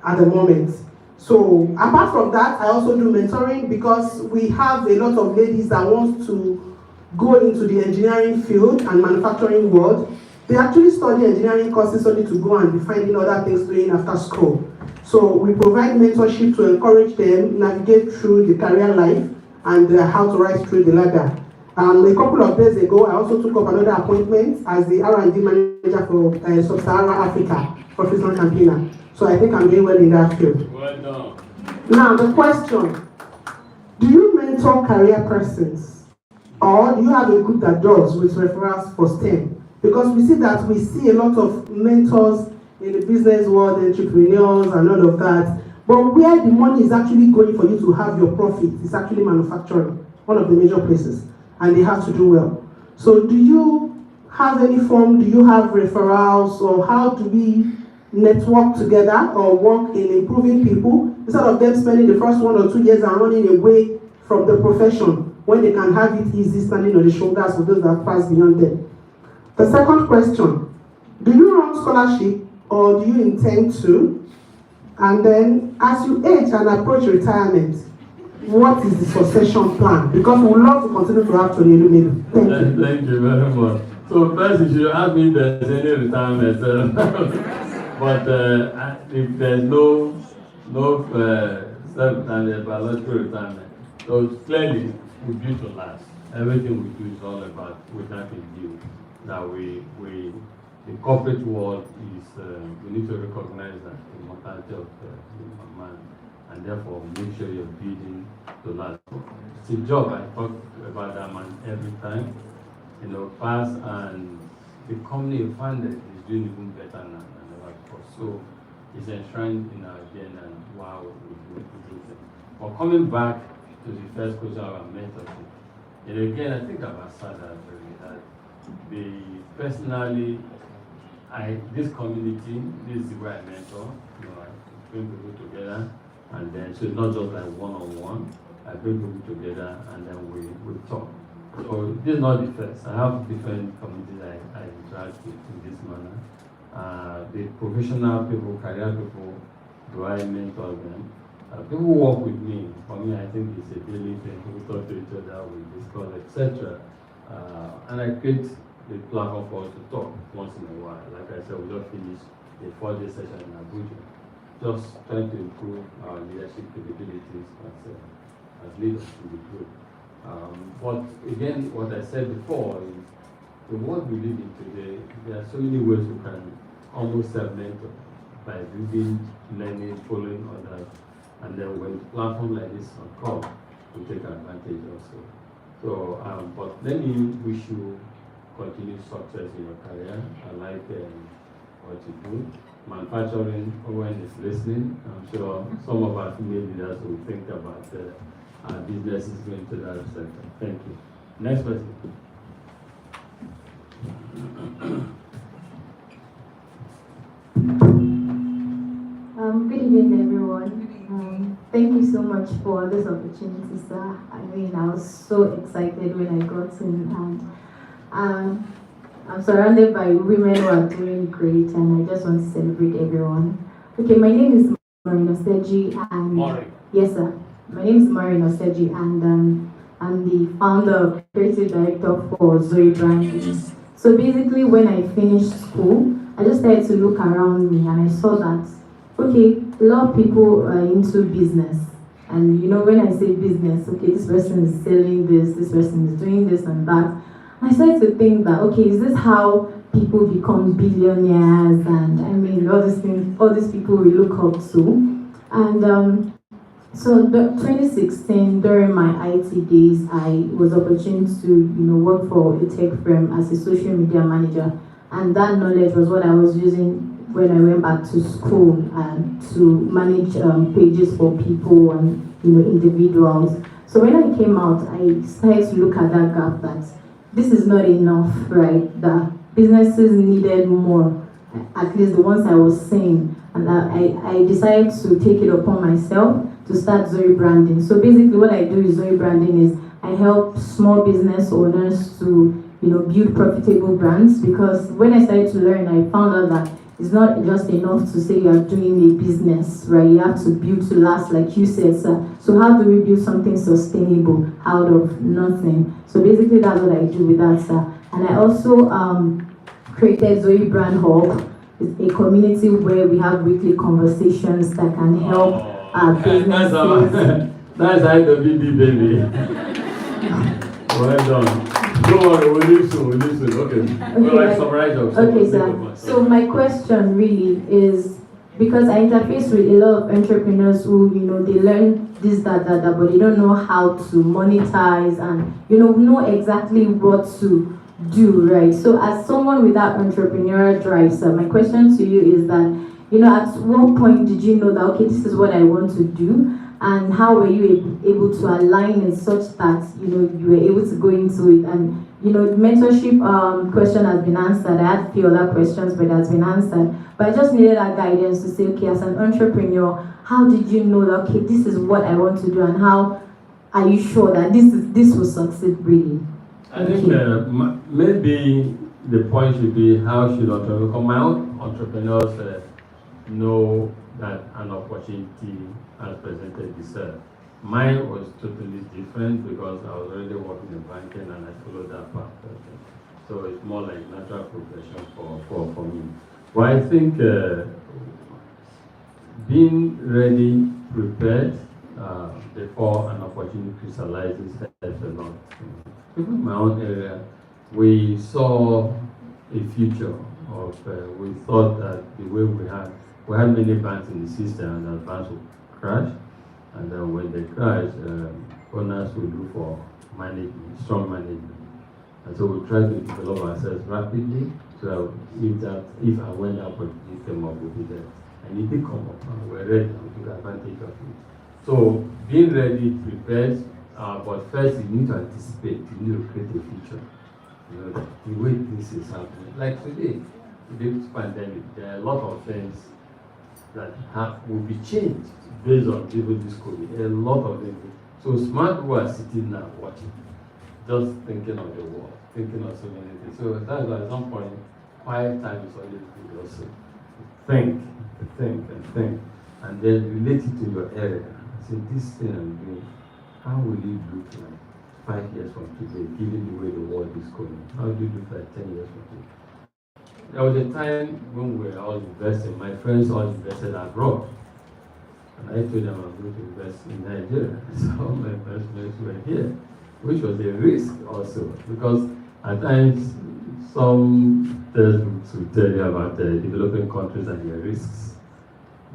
at the moment. So apart from that, I also do mentoring because we have a lot of ladies that want to go into the engineering field and manufacturing world. They actually study engineering courses only to go and be finding other things doing after school. So we provide mentorship to encourage them navigate through the career life and how to rise through the ladder. A couple of days ago, I also took up another appointment as the R&D manager for Sub-Saharan Africa for Fission Campaigner. So I think I'm doing well in that field. Well done. Now the question, do you mentor career persons or do you have a group that does with referrals for STEM? Because we see a lot of mentors in the business world, entrepreneurs and all of that. But where the money is actually going for you to have your profit is actually manufacturing, one of the major places. And they have to do well. So do you have any form, do you have referrals, or how do we network together or work in improving people instead of them spending the first 1 or 2 years and running away from the profession when they can have it easy standing on the shoulders of those that pass beyond them? The second question, do you run scholarship or do you intend to? And then as you age and approach retirement, what is the succession plan? Because we would love to continue to have Tony Lumino. Thank you. Thank you very much. So first, you should ask me if there's any retirement. But if there's no self-retirement, biological retirement, so clearly we build to last. Everything we do is all about with that in view. That the corporate world is, we need to recognize that the mortality of man, and therefore make sure you're building to last. It's a job, I talk about that man every time. Past, and the company you founded is doing even better now than ever before. So it's enshrined in our agenda and wow, we do it. But coming back to the first question about mentorship, and again, I think I've answered that already. That personally, this community, this is where I mentor. I bring people together, and then so it's not just like one-on-one. I bring people together, and then we talk. So this is not the first. I have different communities I interact with in this manner. The professional people, career people, do I mentor them? People who work with me, for me, I think it's a daily thing. We talk to each other, we discuss, etc. And I create the platform for us to talk once in a while. Like I said, we just finished a 4-day session in Abuja, just trying to improve our leadership capabilities as leaders in the group. But again, what I said before is the world we live in today, there are so many ways we can almost self-mentor by reading, learning, following others, and then when platforms like this come, we take advantage also. So, but let me wish you continued success in your career. I like what you do. Manufacturing, when is listening, I'm sure some of our female leaders will think about businesses going to that sector. Thank you. Next person. Good evening, everyone. Thank you so much for this opportunity, sir. I mean, I was so excited when I got in, and I'm surrounded by women who are doing great, and I just want to celebrate everyone. Okay, my name is Maureen Oseji, and Maureen. yes, sir. My name is Maureen Oseji, and I'm the founder, creative director for Zoe Branding. So basically, when I finished school, I just started to look around me, and I saw that okay, a lot of people are into business. And you know, when I say business, okay, this person is selling this person is doing this and that. I started to think that, okay, is this how people become billionaires? And I mean, all these things, all these people we look up to. And so, 2016, during my IT days, I was opportune to, work for a tech firm as a social media manager. And that knowledge was what I was using when I went back to school and to manage pages for people and individuals. So when I came out, I started to look at that gap that this is not enough, right? That businesses needed more, at least the ones I was seeing. And I decided to take it upon myself to start Zoe Branding. So basically what I do with Zoe Branding is I help small business owners to build profitable brands, because when I started to learn, I found out that it's not just enough to say you are doing a business, right? You have to build to last, like you said, sir. So how do we build something sustainable out of nothing? So basically that's what I do with that, sir. And I also created Zoe Brand Hub. It's a community where we have weekly conversations that can help our businesses. That's IWD, baby. Well done. Don't worry, we'll listen. Okay. Well, I summarize your okay, sir. So my question really is, because I interface with a lot of entrepreneurs who, they learn this, that, but they don't know how to monetize and, know exactly what to do, right? So as someone with that entrepreneurial drive, sir, my question to you is that, at what point did you know that, okay, this is what I want to do? And how were you able to align in such that, you were able to go into it? And, the mentorship question has been answered. I had a few other questions, but it has been answered. But I just needed that guidance to say, okay, as an entrepreneur, how did you know that, okay, this is what I want to do, and how are you sure that this will succeed really? I think maybe the point should be, how should entrepreneurs, because my own entrepreneurs know that an opportunity has presented itself. Mine was totally different because I was already working in banking and I followed that path. So it's more like natural progression for me. But I think being ready, prepared before an opportunity crystallizes helps a lot. Even in my own area, we saw a future of, we thought that the way we had many banks in the system and the banks would crash. And then when they crash, owners will look for management, strong management. And so we try to develop ourselves rapidly, so if and when the opportunity came up, we'll be there. And it did come up, and we're ready to take advantage of it. So being ready, prepared, but first you need to anticipate, you need to create a future. The way this is happening. Like today, this pandemic, there are a lot of things that will be changed based on even this COVID. A lot of things. So smart people are sitting now watching, just thinking of the world, thinking of so many things. So that's why at some point, quiet time is always good also. Think, and then relate it to your area. Say, this thing I'm doing, how will it look like 5 years from today, given the way the world is going? How do you look like 10 years from today? There was a time when we were all investing, my friends all invested abroad. And I told them I'm going to invest in Nigeria. So my investments were here, which was a risk also, because at times some textbooks will tell you about developing countries and their risks.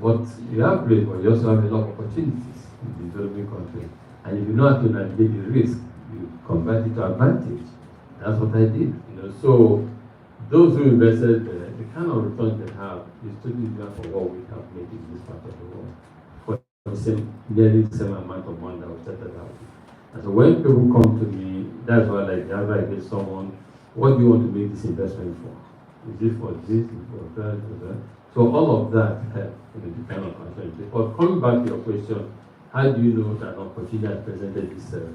But you have risk, but you also have a lot of opportunities in developing countries. And if you know how to navigate the risk, you convert it to advantage. That's what I did. So those who invested there, the kind of return they have is totally different from what we have made in this part of the world. nearly the same amount of money that was started out. And so when people come to me, that's why like whenever I get someone, what do you want to make this investment for? Is it for this? Is it for that? For that? So all of that help in the kind of opportunity. But coming back to your question, how do you know that an opportunity has presented itself?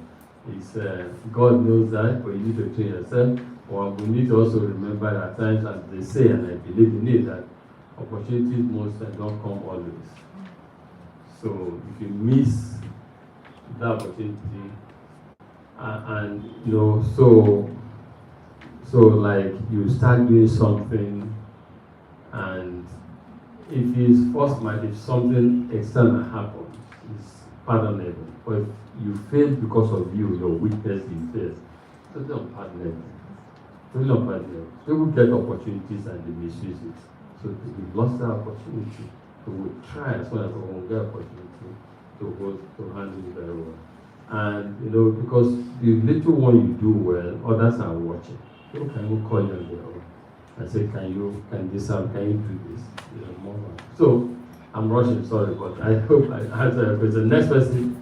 God knows that, but you need to train yourself. Or we need to also remember that at times, as they say, and I believe in it, that opportunities most don't come always. So if you miss that opportunity, and you know, so like you start doing something, and if something external happens, it's pardonable. But if you fail because of your weakness in faith, so don't pardon it. People get opportunities and they misuse it. So we've lost that opportunity. So we try as well as we will get opportunity to handle it very well. And you know, because the little one you do well, others are watching. People can even call you on their own and say, can you do this? You know, more. So I'm rushing, sorry, but I hope I answered your question. Next person.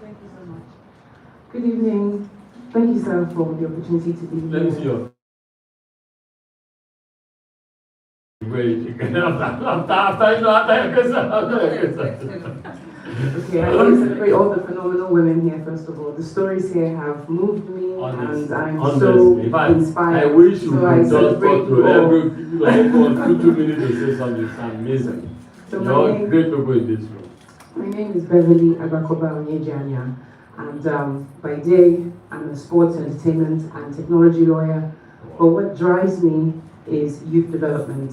Thank you so much. Good evening. Thank you, sir, for the opportunity to be here. Let me see your. Wait, after your question. Okay, I want to celebrate all the phenomenal women here, first of all. The stories here have moved me, and I'm so inspired. I wish you so could just talk to everyone 2 minutes to say something. It's amazing. So You're great people in this room. My name is Beverly Agakoba Onyejanya, and by day, I'm a sports, entertainment, and technology lawyer. But what drives me is youth development.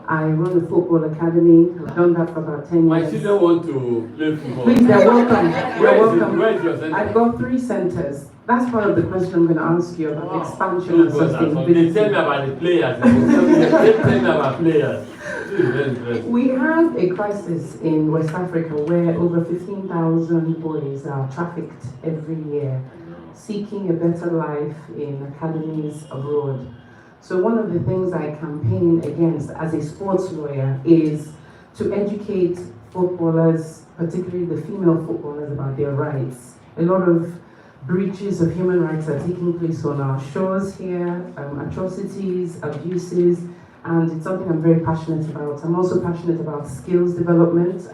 I run a football academy. I've done that for about 10 years. My children want to play football. Please, they're welcome. They're welcome. Where is your center? I've got 3 centers. That's part of the question I'm going to ask you about expansion and sustainability. Tell me about the players. Tell me about players. We have a crisis in West Africa where over 15,000 boys are trafficked every year, seeking a better life in academies abroad. So one of the things I campaign against as a sports lawyer is to educate footballers, particularly the female footballers, about their rights. A lot of breaches of human rights are taking place on our shores here, atrocities, abuses, and it's something I'm very passionate about. I'm also passionate about skills development.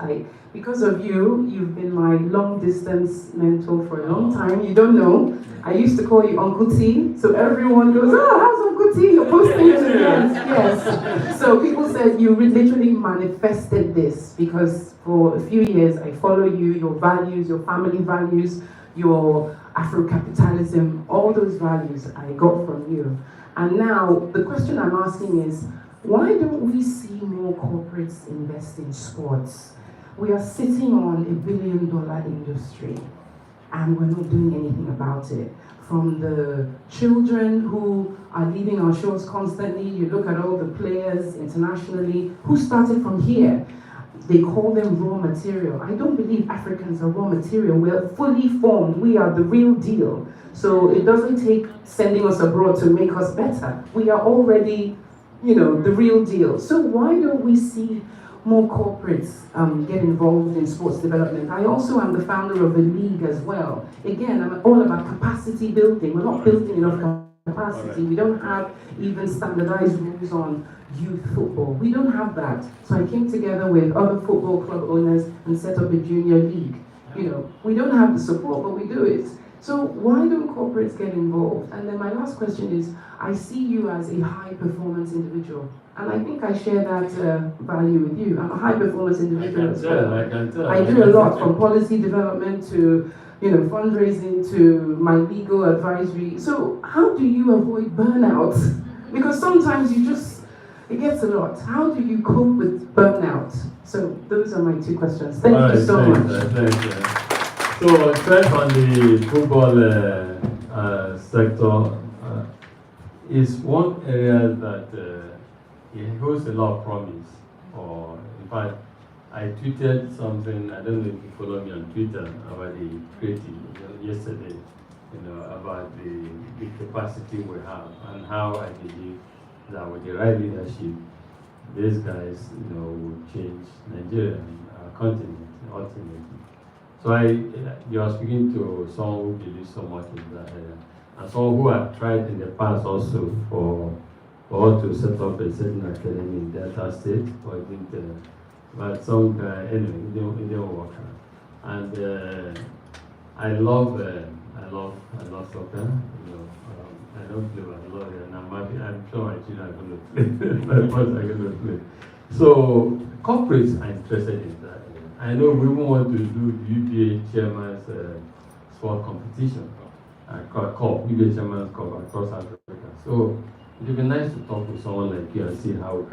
Because of you, you've been my long distance mentor for a long time. You don't know. I used to call you Uncle T, so everyone goes, oh, how's Uncle T? You're posting it. Yes. So people said you literally manifested this because for a few years I follow you, your values, your family values, your Afro-capitalism, all those values I got from you. And now the question I'm asking is, why don't we see more corporates invest in sports? We are sitting on $1 billion industry and we're not doing anything about it. From the children who are leaving our shores constantly, you look at all the players internationally who started from here. They call them raw material. I don't believe Africans are raw material. We're fully formed. We are the real deal. So it doesn't take sending us abroad to make us better. We are already, the real deal. So why don't we see more corporates get involved in sports development? I also am the founder of a league as well. Again, I'm all about capacity building. We're not building enough capacity. We don't have even standardized rules on youth football. We don't have that. So I came together with other football club owners and set up a junior league. We don't have the support, but we do it. So why don't corporates get involved? And then my last question is, I see you as a high performance individual. And I think I share that value with you. I'm a high performance individual as well. I can tell. I do a lot from policy development to fundraising to my legal advisory. So how do you avoid burnout? Because sometimes it gets a lot. How do you cope with burnout? So those are my 2 questions. Thank you so much. Thank you. So first on the football sector is one area that it holds a lot of promise. Or in fact, I tweeted something, I don't know if you follow me on Twitter, about the creative yesterday, about the capacity we have and how I believe that with the right leadership, these guys, will change Nigeria and our continent ultimately. So you are speaking to someone who believes so much in that area, and someone who had tried in the past also for us to set up a certain academy in Delta State, but it didn't. But some guy, anyway, it didn't work out. And I love soccer. I don't play, but I love it, and I'm happy. I'm sure my children are going to play. My boys are going to play. So corporates are interested in that. I know we want to do UBA Chairman's sport competition, UBA Chairman's Cup across Africa. So it would be nice to talk with someone like you and see what we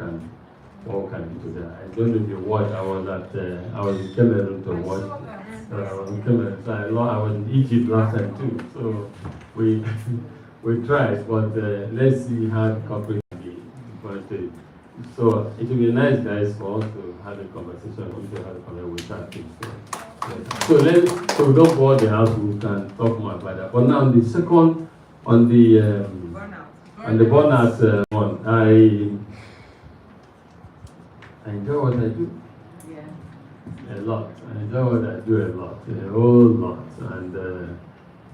can do together. I don't know if you watched. I was in Cameroon to watch. I was in Cameroon. So I was in Egypt last time too. So we tried, but let's see how the corporate can be going to. So it will be nice, guys, for us to have a conversation. We should have a conversation with that thing. So we don't bore the house. We can talk more about that. But now on the second, on the burnout one, I enjoy what I do. Yeah. A lot. I enjoy what I do a lot, a whole lot, and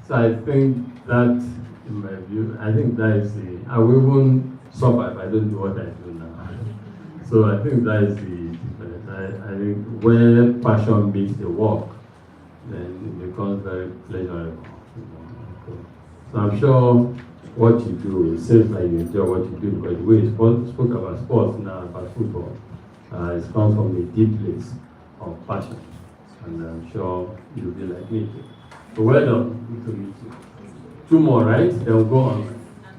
so I think that, in my view, I think that is I will even suffer if I don't do what I do now. So I think that is the difference. I think when passion meets the work, then it becomes very pleasurable. So I'm sure what you do, it seems like you enjoy what you do, because the way you spoke about sports now, about football, it comes from a deep place of passion. And I'm sure you'll be like me too. So well done. Good to meet you. 2 more, right? Then we'll go on.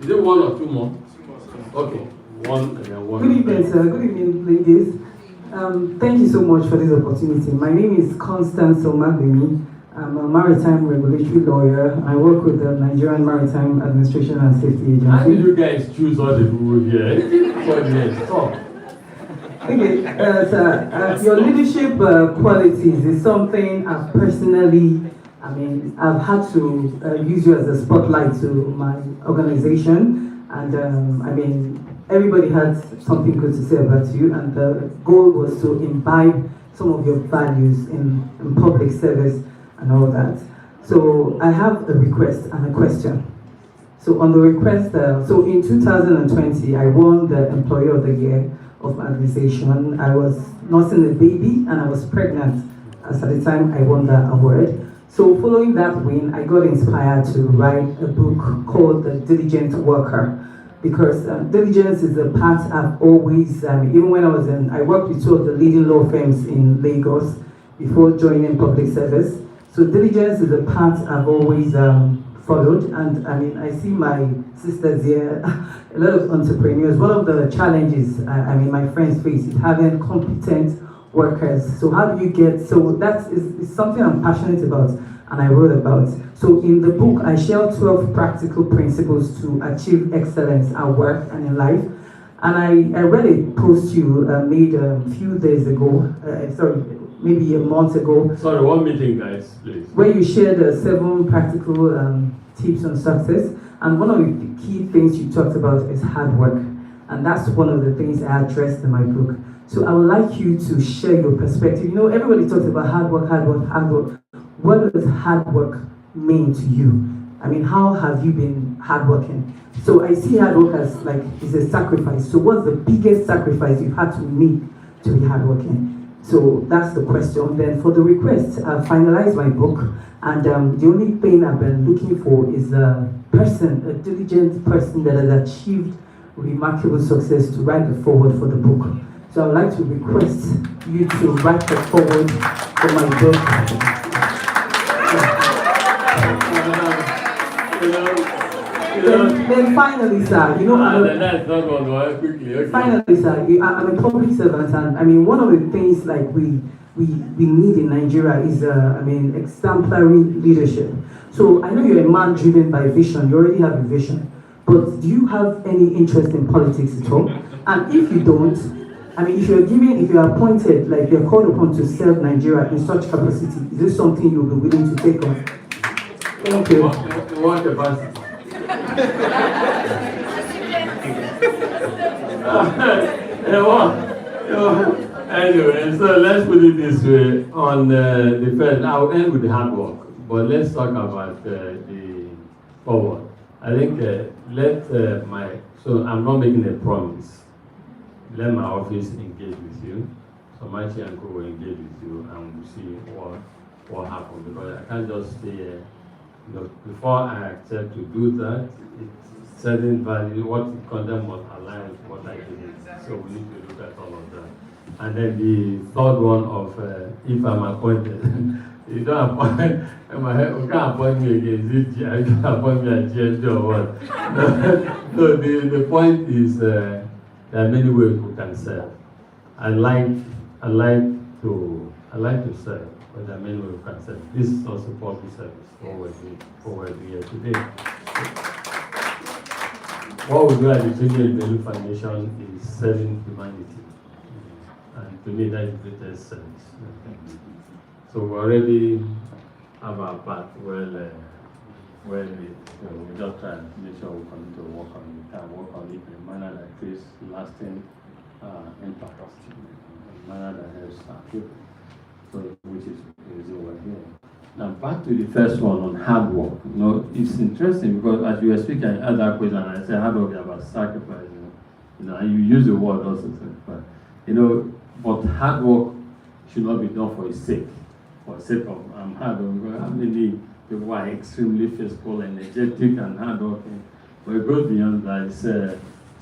Is it 1 or 2 more? Okay. 1 and then 1. Good evening, sir. Good evening, ladies. Thank you so much for this opportunity. My name is Constance Omagbemi. I'm a maritime regulatory lawyer. I work with the Nigerian Maritime Administration and Safety Agency. How did you guys choose all the people here? Stop. Okay, sir, your leadership qualities is something I've personally, I've had to use you as a spotlight to my organization, and everybody had something good to say about you, and the goal was to imbibe some of your values in public service and all that. So I have a request and a question. So on the request, so in 2020, I won the Employee of the Year of my organization. I was nursing a baby and I was pregnant as at the time I won that award. So following that win, I got inspired to write a book called The Diligent Worker, because diligence is a part I've always, even when I worked with 2 of the leading law firms in Lagos before joining public service. So diligence is a part I've always followed, and I see my sisters here, a lot of entrepreneurs. One of the challenges my friends face is having competent workers. So how do you get, so that is something I'm passionate about and I wrote about. So in the book, I share 12 practical principles to achieve excellence at work and in life. And I read a post you made a few days ago, maybe a month ago. Sorry, one meeting, guys, please. Where you shared 7 practical tips on success. And one of the key things you talked about is hard work. And that's one of the things I addressed in my book. So I would like you to share your perspective. Everybody talks about hard work, hard work, hard work. What does hard work mean to you? How have you been hardworking? So I see hard work as it's a sacrifice. So what's the biggest sacrifice you've had to make to be hardworking? So that's the question. Then for the request, I've finalized my book, and the only thing I've been looking for is a diligent person that has achieved remarkable success to write the foreword for the book. So I'd like to request you to write the foreword for my book. Then finally, sir, that's not going to work quickly. Okay. Finally, sir, I'm a public servant, and one of the things we need in Nigeria is exemplary leadership. So I know you're a man driven by vision. You already have a vision, but do you have any interest in politics at all? And if you don't, if you're appointed, you're called upon to serve Nigeria in such capacity, is this something you'll be willing to take on? Thank you. What capacity? What? Anyway, so let's put it this way. On the first, I'll end with the hard work, but let's talk about the forward. I think so I'm not making a promise. Let my office engage with you. So my uncle will engage with you and we'll see what happens. Because I can't just stay here. Before I accept to do that, it's certain value, what content must align with what I do. So we need to look at all of that. And then the third one of if I'm appointed, you don't appoint, you can't appoint me again, you can't appoint me as GSD or what. So the point is there are many ways we can serve. I like to serve, but there are many ways we can serve. This is also public service, what we're doing here today. What we do at the Children Value Foundation is serving humanity. And to me, that is the greatest sense. So we already have our path well made. So we just try to make sure we continue to work on it and work on it in a manner that creates lasting impact, in a manner that helps our people. So, which is the reason we're here. Now, back to the first one on hard work. It's interesting because as you were speaking, I had that question, and I said hard work is about sacrifice. And you use the word also, but but hard work should not be done for its sake. For the sake of hard work. How many people are extremely physical, energetic, and hardworking? But it goes beyond that. It's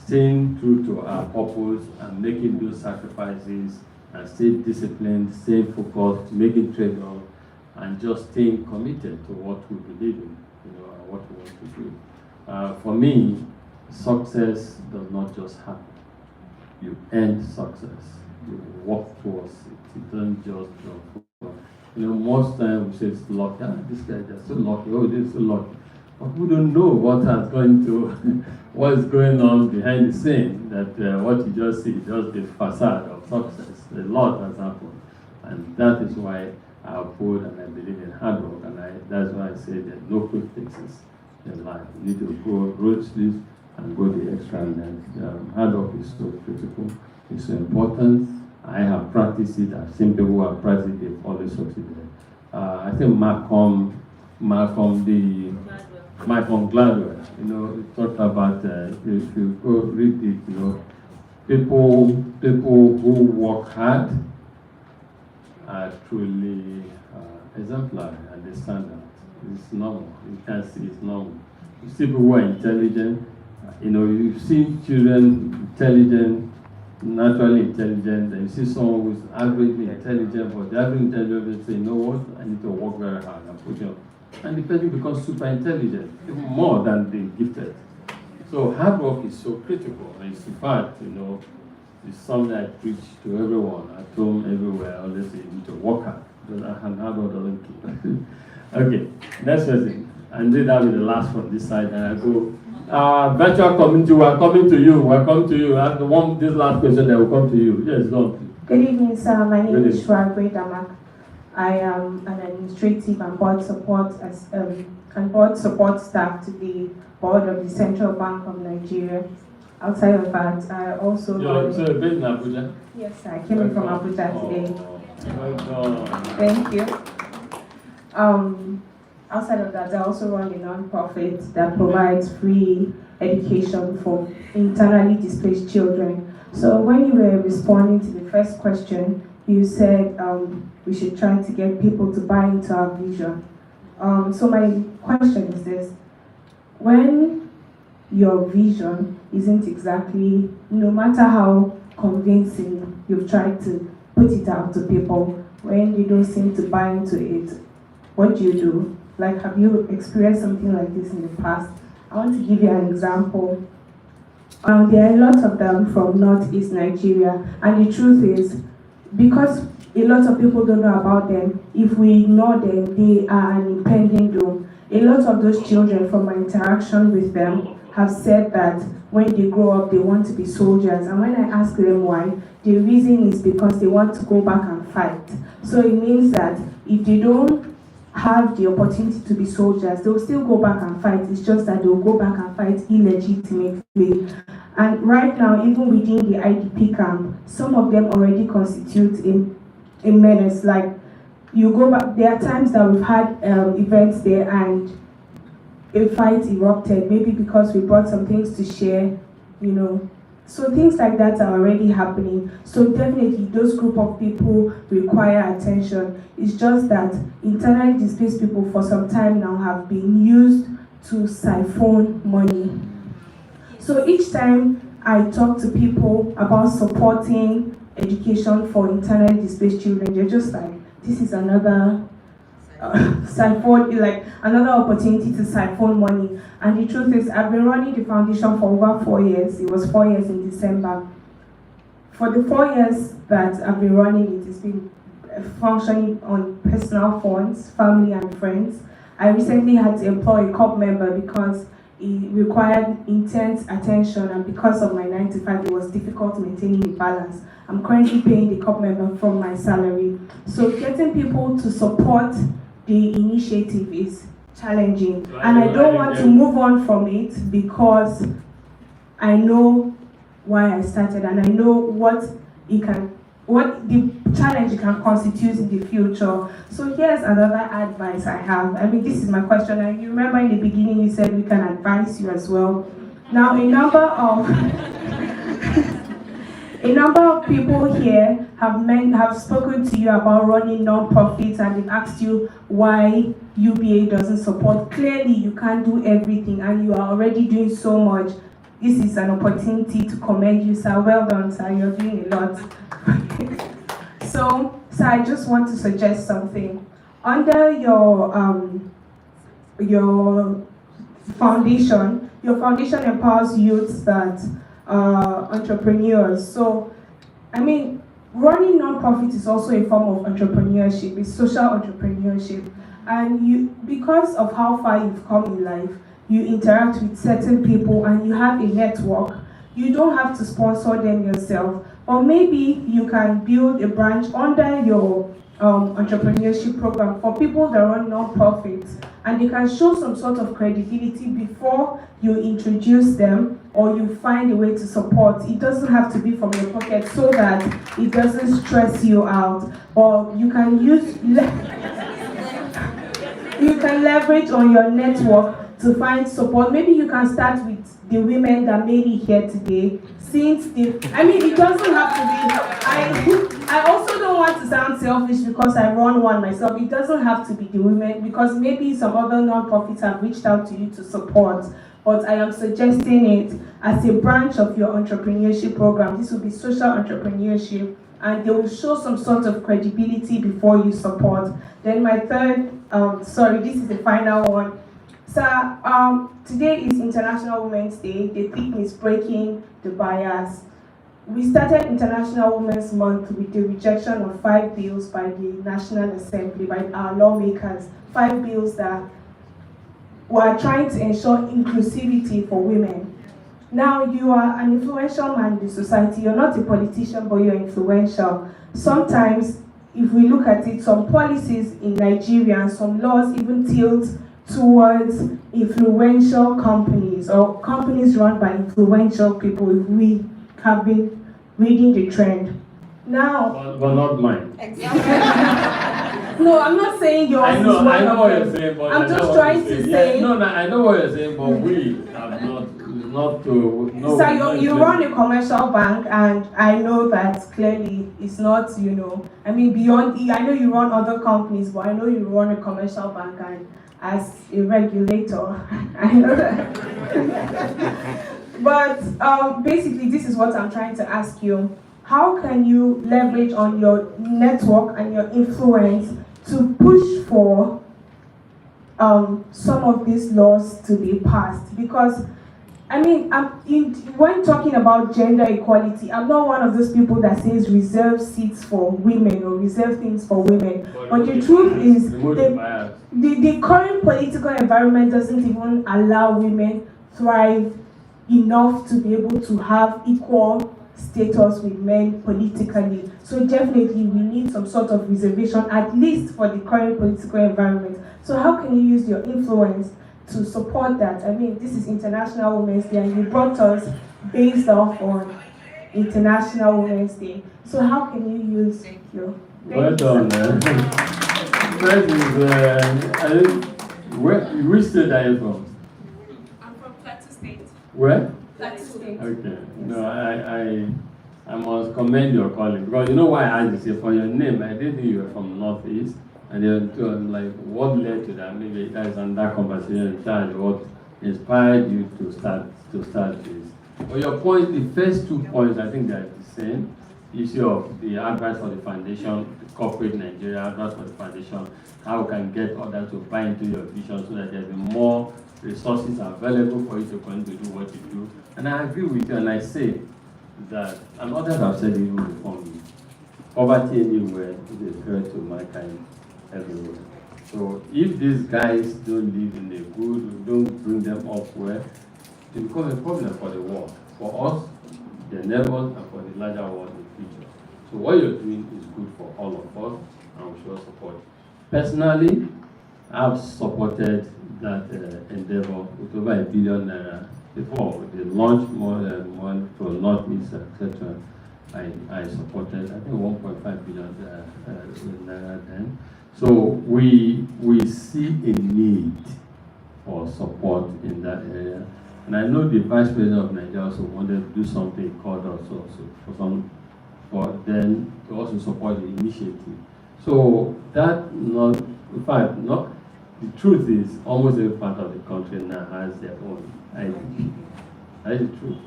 staying true to our purpose and making those sacrifices and stay disciplined, stay focused, making trade-offs, and just staying committed to what we believe in, and what we want to do. For me, success does not just happen. You earn success. You work towards it. It doesn't just jump. Most times we say it's lucky. This guy is so lucky. Oh, this is so lucky. But we don't know what is going on behind the scene. That what you just see is just the facade of success. A lot has happened, and that is why I uphold and I believe in hard work. And that's why I say there's no quick fixes in life. You need to go road sleeves and go the extra length. Hard work is so critical. It's so important. I have practiced it. I've seen people who have practiced it, they've always succeeded. I think Malcolm Gladwell, he talked about if you go read it, people who work hard are truly exemplary and they stand out. It's normal. You can see it's normal. You see people who are intelligent. You see children intelligent, naturally intelligent, and you see someone who's averagely intelligent, but the average intelligent will say, I need to work very hard and put it. And the person becomes super intelligent, even more than the gifted. So hard work is so critical. And it's in fact, it's something I preach to everyone, at home, everywhere. I always say you need to work hard. And hard work doesn't kill. Okay, next person. And then that will be the last from this side, and I go. Virtual community, we're coming to you. Welcome to you. And this last question that will come to you. Yes, go on. Good evening, sir. My name is Shwa Damak. I am an administrative and board support staff to the board of the Central Bank of Nigeria. Outside of that, I also. You're based in Abuja? Yes, sir. I came in from Abuja today. Welcome. Thank you. Outside of that, I also run a non-profit that provides free education for internally displaced children. So when you were responding to the first question, you said we should try to get people to buy into our vision. So my question is this: when your vision isn't exactly, no matter how convincing you've tried to put it out to people, when they don't seem to buy into it, what do you do? Like, have you experienced something like this in the past? I want to give you an example. There are a lot of them from Northeast Nigeria, and the truth is, because a lot of people don't know about them, if we ignore them, they are an impending doom. A lot of those children, from my interaction with them, have said that when they grow up, they want to be soldiers. And when I ask them why, the reason is because they want to go back and fight. So it means that if they don't have the opportunity to be soldiers, they'll still go back and fight. It's just that they'll go back and fight illegitimately. And right now, even within the IDP camp, some of them already constitute a menace. Like, you go back, there are times that we've had events there and a fight erupted, maybe because we brought some things to share, you know. So things like that are already happening. So definitely those group of people require attention. It's just that internally displaced people for some time now have been used to siphon money. So each time I talk to people about supporting education for internally displaced children, they're just like, this is another siphon, like another opportunity to siphon money. And the truth is, I've been running the foundation for over 4 years. It was 4 years in December. For the 4 years that I've been running it, it's been functioning on personal funds, family and friends. I recently had to employ a COP member because it required intense attention, and because of my 9 to 5, it was difficult maintaining the balance. I'm currently paying the COP member from my salary. So getting people to support the initiative is challenging, and I don't want to move on from it because I know why I started and I know what the challenge it can constitute in the future. So here's another advice I have. I mean, this is my question, and you remember in the beginning you said we can advise you as well. Now, a number of people here have spoken to you about running non-profits, and they've asked you why UBA doesn't support. Clearly, you can't do everything, and you are already doing so much. This is an opportunity to commend you, sir. Well done, sir. You're doing a lot. So, I just want to suggest something. Under your foundation empowers youths that are entrepreneurs. So, I mean, running non-profit is also a form of entrepreneurship. It's social entrepreneurship. And because of how far you've come in life, you interact with certain people and you have a network. You don't have to sponsor them yourself, or maybe you can build a branch under your entrepreneurship program for people that run non-profits, and you can show some sort of credibility before you introduce them or you find a way to support. It doesn't have to be from your pocket so that it doesn't stress you out, or you can leverage on your network to find support. Maybe you can start with the women that made it here today. It doesn't have to be, I also don't want to sound selfish because I run one myself. It doesn't have to be the women, because maybe some other non-profits have reached out to you to support, but I am suggesting it as a branch of your entrepreneurship program. This will be social entrepreneurship, and they will show some sort of credibility before you support. Then my third, this is the final one. So, today is International Women's Day. The theme is breaking the bias. We started International Women's Month with the rejection of 5 bills by the National Assembly, by our lawmakers. 5 bills that were trying to ensure inclusivity for women. Now, you are an influential man in the society. You're not a politician, but you're influential. Sometimes, if we look at it, some policies in Nigeria and some laws even tilt towards influential companies or companies run by influential people, if we have been reading the trend. Now, but not mine. Exactly. No, I'm not saying yours. I know what you're saying, but I'm just trying to say. Yeah, no, I know what you're saying, but we have not to. No, so you run a commercial bank, and I know that clearly it's not, beyond. I know you run other companies, but I know you run a commercial bank, and as a regulator, I know that. But basically, this is what I'm trying to ask you. How can you leverage on your network and your influence to push for some of these laws to be passed? Because, when talking about gender equality, I'm not one of those people that says reserve seats for women or reserve things for women. But the truth is, the current political environment doesn't even allow women thrive enough to be able to have equal status with men politically. So definitely we need some sort of reservation, at least for the current political environment. So how can you use your influence to support that? This is International Women's Day, and you brought us based off on International Women's Day. So how can you use your... Well done. First is, I think, which state are you from? I'm from Plateau State. Where? Plateau State. Okay. No, I must commend your calling, because you know why I asked you for your name. I didn't think you were from Northeast, and then I'm like, what led to that? Maybe that is another conversation in charge. What inspired you to start this? But your point, the first 2 points, I think they're the same. Issue of the advice for the foundation, the corporate Nigeria, advice for the foundation, how we can get others to buy into your vision so that there'll be more resources available for you to continue to do what you do. And I agree with you, and I say that, and others have said it even before me, poverty anywhere is a threat to mankind everywhere. So if these guys don't live in a good, don't bring them up well, it becomes a problem for the world, for us, the neighbors, and for the larger world in the future. So what you're doing is good for all of us, and we should support you. Personally, I've supported that endeavor with over $1 billion before they launched more than one to Northeast, etc. I supported, I think, 1.5 billion naira then. So we see a need for support in that area. And I know the Vice President of Nigeria also wanted to do something, he called us also for them to also support the initiative. So that not, in fact, not, the truth is almost every part of the country now has their own IDP. That is the truth.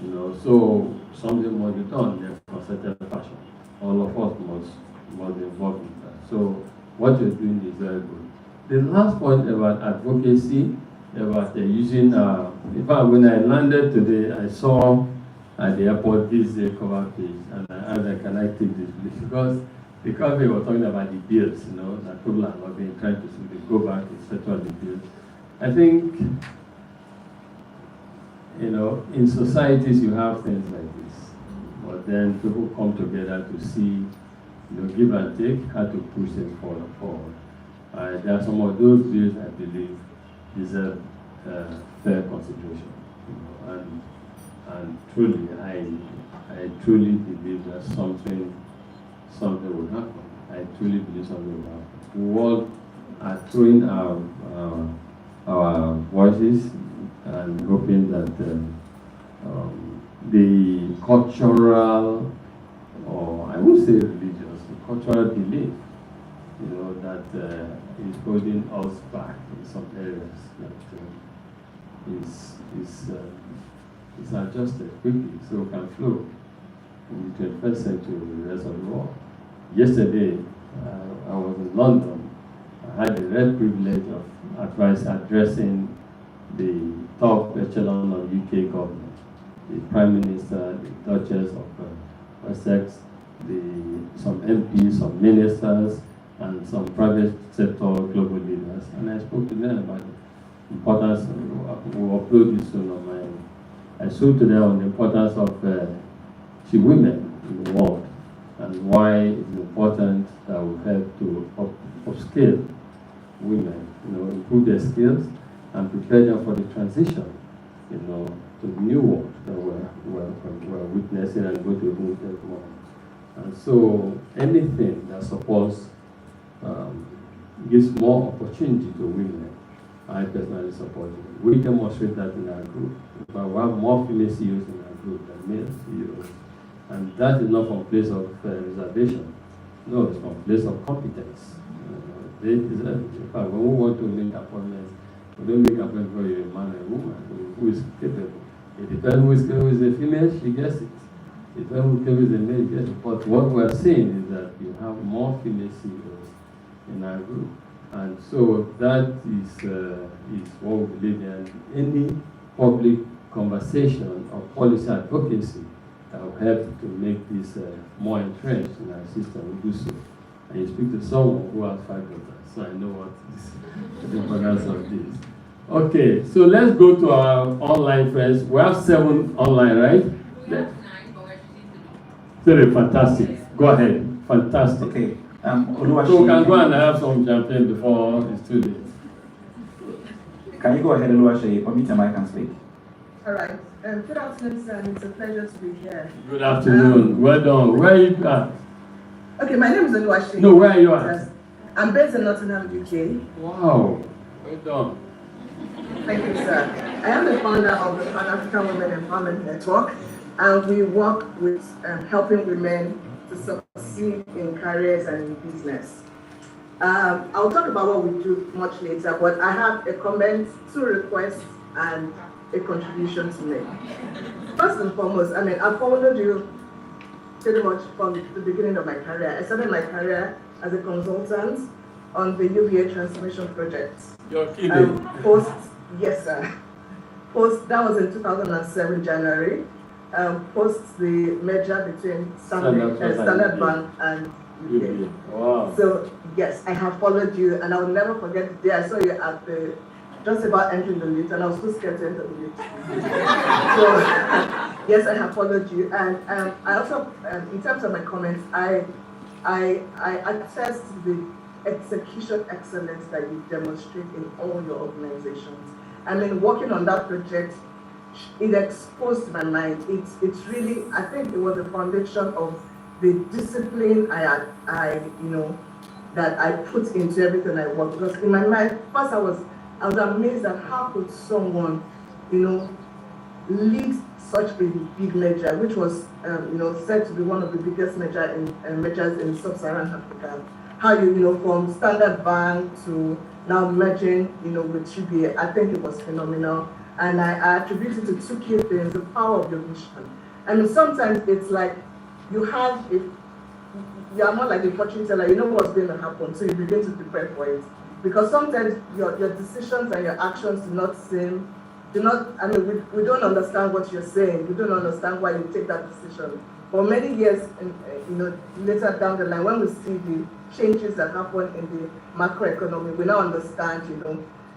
You know, so something must be done in a concerted fashion. All of us must be involved in that. So what you're doing is very good. The last point about advocacy, about using, in fact, when I landed today, I saw at the airport this cover page, and I asked, can I take this please? Because they were talking about the bills, you know, that people are not being trying to go back and settle the bills. I think, you know, in societies you have things like this, but then people come together to see, you know, give and take, how to push things forward. There are some of those bills I believe deserve fair consideration, you know, and truly, I truly believe that something will happen. I truly believe something will happen. We all are throwing our voices and hoping that the cultural, or I would say religious, the cultural belief, you know, that is holding us back in some areas, that is adjusted quickly so we can flow in the 21st century with the rest of the world. Yesterday, I was in London. I had the rare privilege of addressing the top echelon of UK government, the Prime Minister, the Duchess of Wessex, some MPs, some ministers, and some private sector global leaders. And I spoke to them about the importance, we'll upload this soon on my, I spoke to them on the importance of women in the world, and why it's important that we help to upskill women, you know, improve their skills and prepare them for the transition, you know, to the new world that we're witnessing and going to witness more. And so anything that supports, gives more opportunity to women, I personally support it. We demonstrate that in our group. But we have more female CEOs in our group than male CEOs. And that is not from a place of reservation. No, it's from a place of competence. They deserve it. In fact, when we want to make appointments, we don't make appointments for a man and a woman who is capable. It depends who is a female, she gets it. It depends who is a male, gets it. But what we're saying is that you have more female CEOs in our group. And so that is what we believe in. Any public conversation or policy advocacy that will help to make this more entrenched in our system, we do so. And you speak to someone who has 5 daughters, so I know what is the importance of this. Okay, so let's go to our online friends. We have 7 online, right? Very fantastic. Go ahead. Fantastic. Okay. So we can go and have some champagne before it's too late. Can you go ahead, Oluwaseyi? Permit your mic and speak. All right. Good afternoon, sir. It's a pleasure to be here. Good afternoon. Well done. Where are you at? Okay, my name is Oluwaseyi. No, where are you at? Yes. I'm based in Nottingham, UK. Wow. Well done. Thank you, sir. I am the founder of the Pan-African Women Empowerment Network, and we work with helping women to succeed in careers and in business. I'll talk about what we do much later, but I have a comment, 2 requests, and a contribution to make. First and foremost, I've followed you pretty much from the beginning of my career. I started my career as a consultant on the UVA transformation project. You're kidding. Yes, sir. That was in 2007, January. Post the merger between Standard Bank and UVA. Wow. So, yes, I have followed you, and I will never forget the day I saw you at the just about entering the lift, and I was too scared to enter the lift. So, yes, I have followed you, and I also, in terms of my comments, I attest to the execution excellence that you demonstrate in all your organizations. Working on that project, it exposed my mind. It's really, I think it was the foundation of the discipline that I put into everything I work. Because in my mind, first I was amazed at how could someone, lead such a big merger, which was, said to be one of the biggest mergers in sub-Saharan Africa. How from Standard Bank to now merging, with UBA, I think it was phenomenal. And I attribute it to 2 key things: the power of your vision. Sometimes it's like you are more like a fortune teller. You know what's going to happen, so you begin to prepare for it. Because sometimes your decisions and your actions we don't understand what you're saying. We don't understand why you take that decision. For many years, later down the line, when we see the changes that happen in the macroeconomy, we now understand,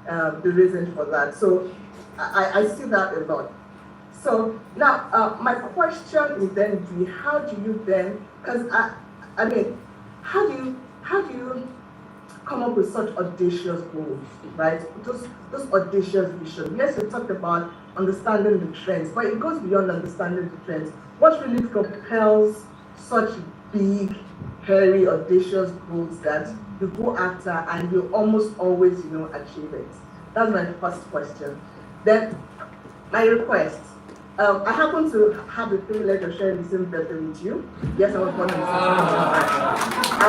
the reason for that. So I see that a lot. So now, my question is then, how do you then, because how do you come up with such audacious goals, right? Those audacious visions. Yes, we talked about understanding the trends, but it goes beyond understanding the trends. What really propels such big, hairy, audacious goals that you go after and you almost always, achieve it? That's my first question. Then, my request. I happen to have the privilege of sharing the same birthday with you. Yes, I was born in the same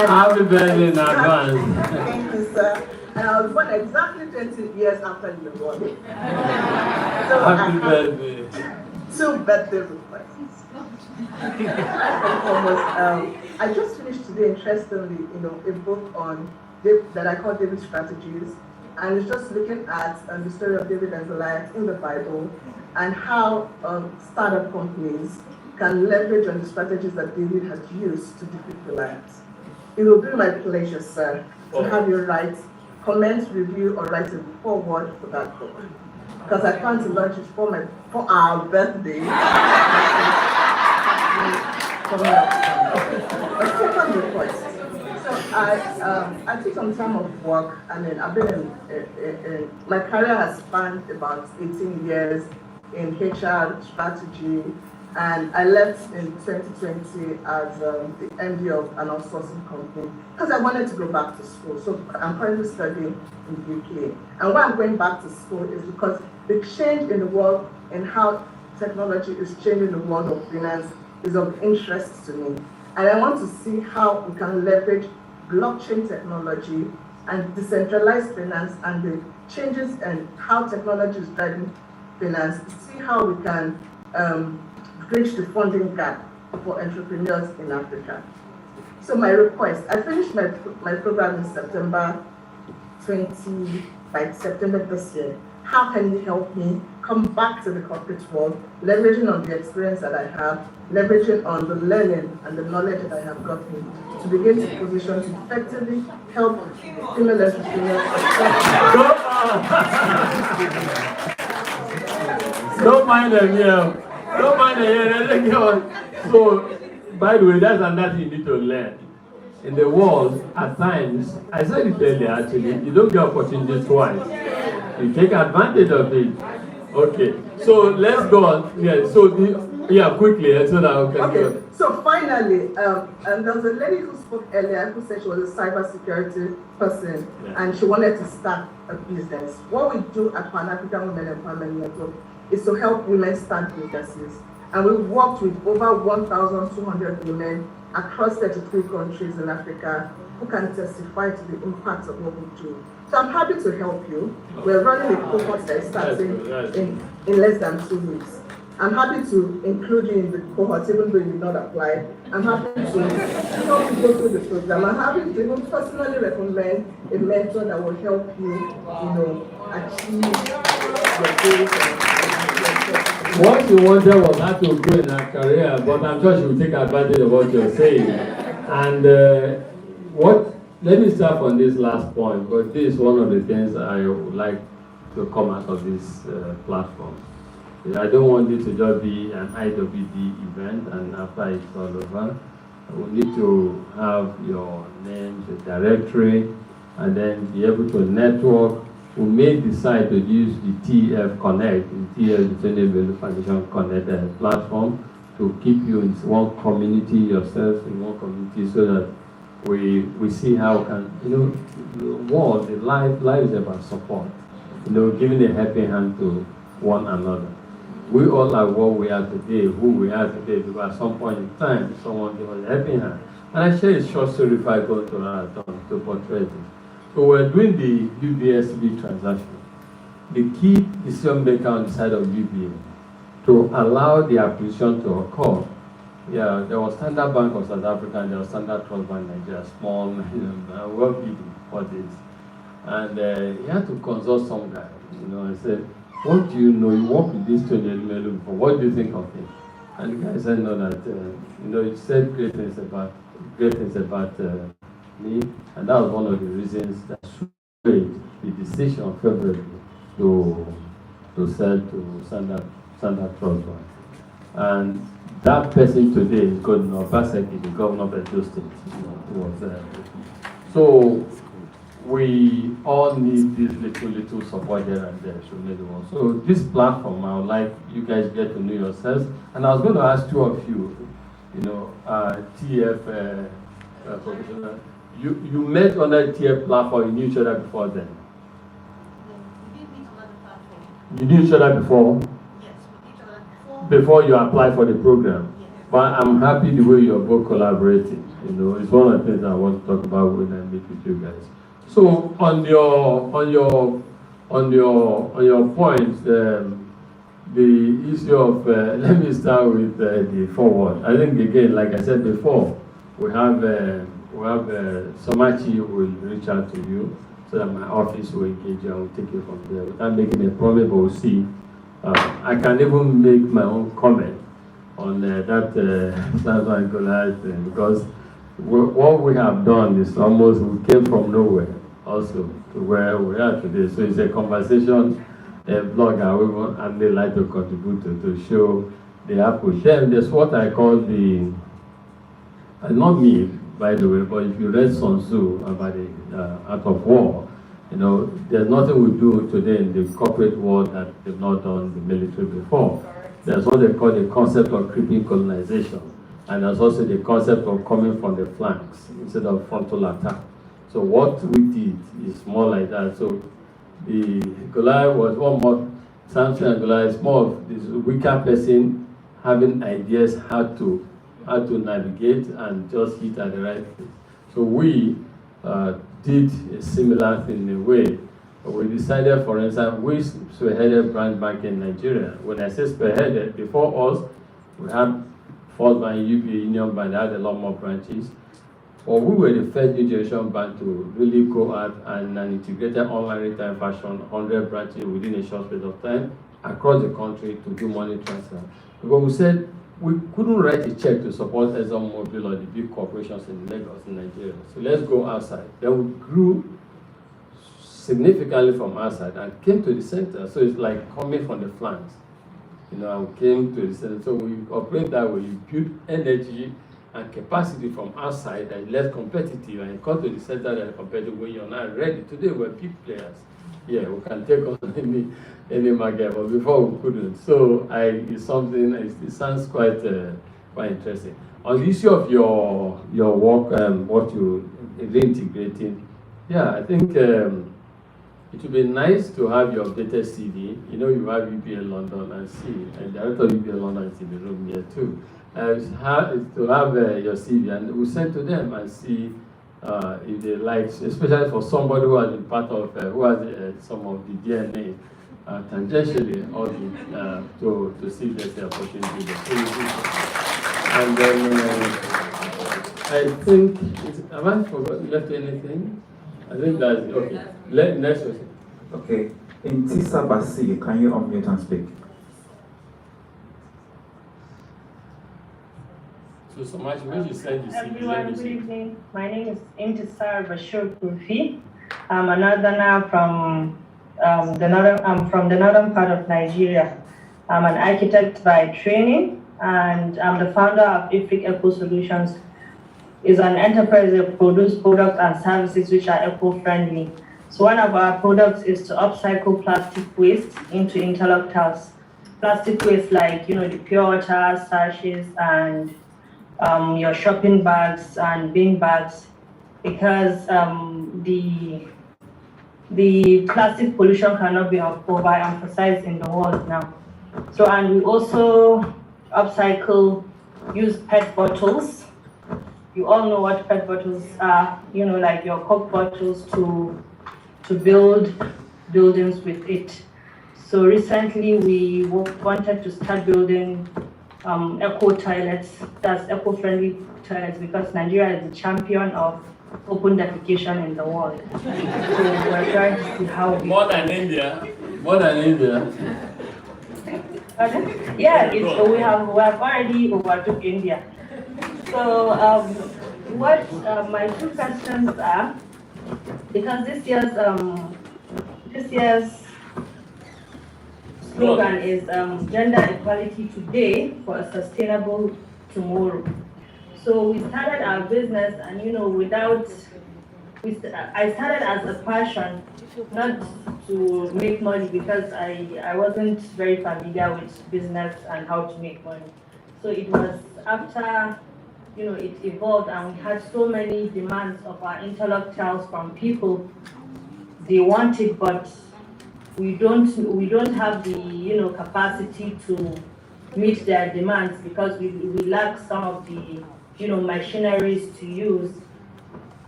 Happy birthday in advance. Thank you, sir. And I was born exactly 20 years after you were born. So Happy birthday. 2 birthday requests. I just finished today, interestingly, a book on that I call David Strategies, and it's just looking at the story of David and Goliath in the Bible, and how startup companies can leverage on the strategies that David had used to defeat Goliath. It will be my pleasure, sir, to have you write, comment, review, or write a foreword for that book, because I plan to launch it for our birthday. A second request. So I took some time off work. I've been in my career has spanned about 18 years in HR strategy, and I left in 2020 as the MD of an outsourcing company because I wanted to go back to school. So I'm currently studying in the UK. And why I'm going back to school is because the change in the world and how technology is changing the world of finance is of interest to me. And I want to see how we can leverage blockchain technology and decentralized finance and the changes in how technology is driving finance to see how we can bridge the funding gap for entrepreneurs in Africa. So my request, I finished my program in September by September this year. How can you help me come back to the corporate world, leveraging on the experience that I have, leveraging on the learning and the knowledge that I have gotten to begin to position to effectively help female entrepreneurs. Don't mind them here. Don't mind them here. So, by the way, that's another thing you need to learn. In the world, at times, I said it earlier actually, you don't get opportunities twice. You take advantage of it. Okay, so let's go on. Yeah, so quickly, so that we can Okay, go. so finally, and there was a lady who spoke earlier who said she was a cybersecurity person and she wanted to start a business. What we do at Pan-African Women Empowerment Network is to help women start businesses. And we've worked with over 1,200 women across 33 countries in Africa who can testify to the impact of what we do. So I'm happy to help you. We're running a cohort that is starting in less than 2 weeks. I'm happy to include you in the cohort even though you did not apply. I'm happy to help you go through the program. I'm happy to even personally recommend a mentor that will help you, achieve your goals. What you wanted was how to grow in her career, but I'm sure she will take advantage of what you're saying. And let me start from this last point, because this is one of the things I would like to come out of this platform. I don't want it to just be an IWD event and after it's all over. We need to have your names, your directory, and then be able to network. We may decide to use the TF Connect, the TF Entrepreneurial Foundation Connect platform to keep you in one community, yourself in one community, so that we see how can, the world, the life is about support, giving a helping hand to one another. We all are what we are today, who we are today, because at some point in time, someone gave us a helping hand. And I share a short story if I go to Marathon to portray it. So we're doing the UBSB transaction. The key decision maker on the side of UBA to allow the acquisition to occur. Yeah, there was Standard Bank of South Africa and there was Standard Trust Bank Nigeria, small, well-bid for this. And he had to consult some guy, and said, what do you know? You work with this 28 million before. What do you think of him? And the guy said, no, that, he said great things about me. And that was one of the reasons that swayed the decision of February to sell to Standard Trust Bank. And that person today is Governor Baseki, the governor of Edo State. Was there. So we all need this little support here and there. So this platform, I would like you guys get to know yourselves. And I was going to ask two of you, TF professional. You met on that TF platform. You knew each other before then. We did meet on the platform. You knew each other before. Yes, we did each other before. Before you applied for the program. Yes. But I'm happy the way you're both collaborating. It's one of the things I want to talk about when I meet with you guys. So on your point, the issue of let me start with the forward. I think again, like I said before, we have Somachi will reach out to you so that my office will engage you and will take it from there. Without making a promise, but we'll see. I can even make my own comment on that Samson and Goliath thing, because what we have done is almost, we came from nowhere also to where we are today. So it's a conversation, a blog, and they like to contribute to show the output. Then there's what I call the, not me, by the way, but if you read Sun Tzu about the art of war, there's nothing we do today in the corporate world that they've not done in the military before. There's what they call the concept of creeping colonization. And there's also the concept of coming from the flanks instead of frontal attack. So what we did is more like that. So the Goliath was one more, Samson and Goliath is more of this weaker person having ideas how to navigate and just hit at the right place. So we did a similar thing in a way. We decided, for instance, we spearheaded branch bank in Nigeria. When I say spearheaded, before us, we had First Bank, UBA, Union Bank, they had a lot more branches. But we were the first new generation bank to really go out and an integrated online retail fashion, 100 branches within a short period of time across the country to do money transfer. Because we said we couldn't write a check to support ExxonMobil or the big corporations in Lagos, in Nigeria. So let's go outside. Then we grew significantly from outside and came to the center. So it's like coming from the flanks. And came to the center. So we operate that way. You build energy and capacity from outside that is less competitive, and you come to the center that is competitive when you're not ready. Today we're big players. yeah, we can take on any market, but before we couldn't. So it's something. It sounds quite interesting. On the issue of your work, what you reintegrating, yeah, I think it would be nice to have your updated CV. You know, you have UPA London and the director of UPA London is in the room here too. To have your CV, and we send to them and see if they like, especially for somebody who has been part of, who has some of the DNA tangentially, or to see if there's the opportunity there. And then I think, have I forgotten, left anything? I think that's okay. Next question. Okay. In Tisa Basi, can you unmute and speak? So much when you said you see. Everyone, good evening. My name is Intisar Bashir Kulfi. I'm a northerner from the northern part of Nigeria. I'm an architect by training, and I'm the founder of Ifric Eco Solutions. It's an enterprise that produces products and services which are eco-friendly. So one of our products is to upcycle plastic waste into interlock tiles. Plastic waste like, the pure water, sachets, and your shopping bags and bin bags, because the plastic pollution cannot be overemphasized in the world now. So, and we also use PET bottles. You all know what PET bottles are, like your Coke bottles, to build buildings with it. So recently we wanted to start building eco toilets, that's eco-friendly toilets, because Nigeria is the champion of open defecation in the world. So we're trying to see how we... More than India. Yeah, we have already overtook India. So what my two questions are, because this year's slogan is gender equality today for a sustainable tomorrow. So we started our business, and I started as a passion, not to make money, because I wasn't very familiar with business and how to make money. So it was after it evolved, and we had so many demands of our interlock tiles from people. They want it, but we don't have the capacity to meet their demands, because we lack some of the machineries to use,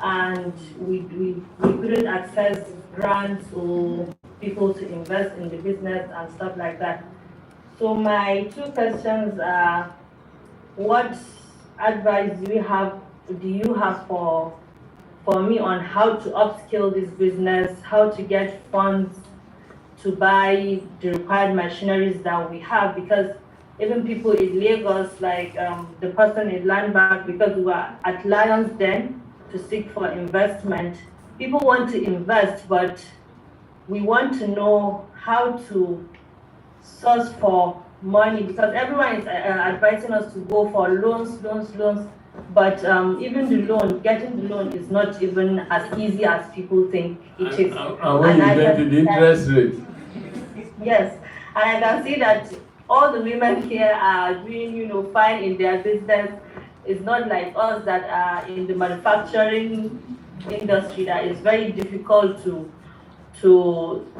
and we couldn't access grants or people to invest in the business and stuff like that. So my two questions are, what advice do you have for me on how to upskill this business, how to get funds to buy the required machineries that we have? Because even people in Lagos, like the person in Land Bank, because we were at Lions Den to seek for investment, people want to invest, but we want to know how to source for money, because everyone is advising us to go for loans, but even getting the loan is not even as easy as people think it is. And when you get to the interest rate. Yes, and I can see that all the women here are doing, fine in their business. It's not like us that are in the manufacturing industry that is very difficult to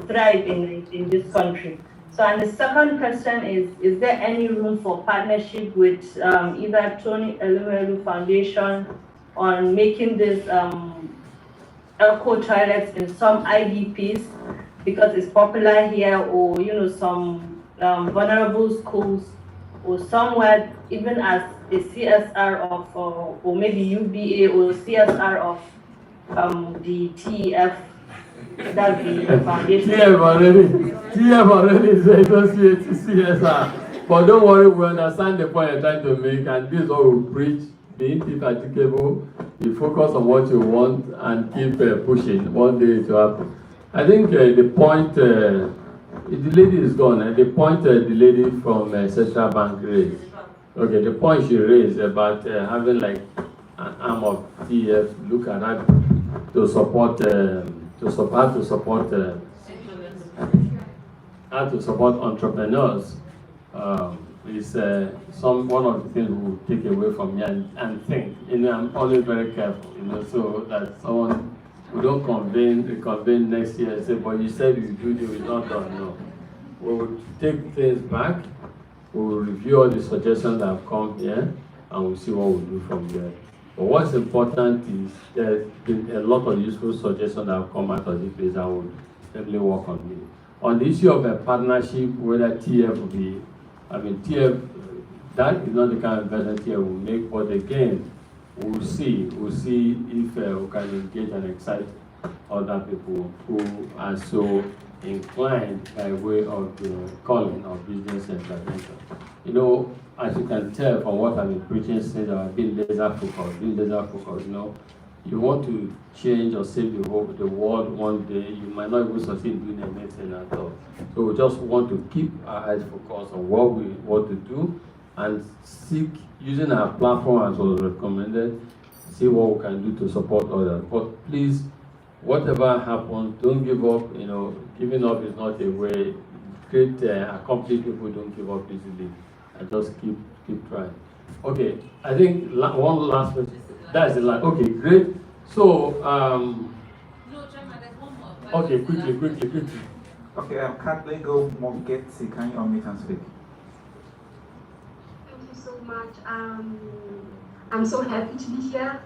thrive in this country. So, and the second question is there any room for partnership with either Tony Elumelu Foundation on making this eco toilets in some IDPs, because it's popular here, or some vulnerable schools, or somewhere even as a CSR of, or maybe UBA or CSR of the TEF, that's the foundation. TEF already is associated to CSR. But don't worry, we understand the point you're trying to make, and this is what we preach: being indefatigable, you focus on what you want and keep pushing one day to happen. I think the point, the lady is gone, the point the lady from Central Bank raised, okay, the point she raised about having like an arm of TEF look at that to support how to support entrepreneurs is one of the things we will take away from here and think. I'm always very careful, so that we don't reconvene next year and say, but you said you do this, it's not done. No. We will take things back, we will review all the suggestions that have come here, and we'll see what we'll do from there. But what's important is there's been a lot of useful suggestions that have come out of this place, and we'll definitely work on it. On the issue of a partnership, whether TF will be, TF, that is not the kind of investment TF will make, but again, we'll see if we can engage and excite other people who are so inclined by way of calling or business intervention. As you can tell from what I've been preaching since I've been laser focused, you want to change or save the world one day, you might not even succeed doing anything at all. So we just want to keep our eyes focused on what we want to do and seek, using our platform as was recommended, see what we can do to support others. But please, whatever happens, don't give up. Giving up is not a way. Great, accomplished people don't give up easily. And just keep trying. Okay, I think one last question. That's the last. Okay, great. So, No, Chairman, there's one more. Okay, quickly. Okay, Kathleen Go Mogeti, can you unmute and speak? Thank you so much. I'm so happy to be here.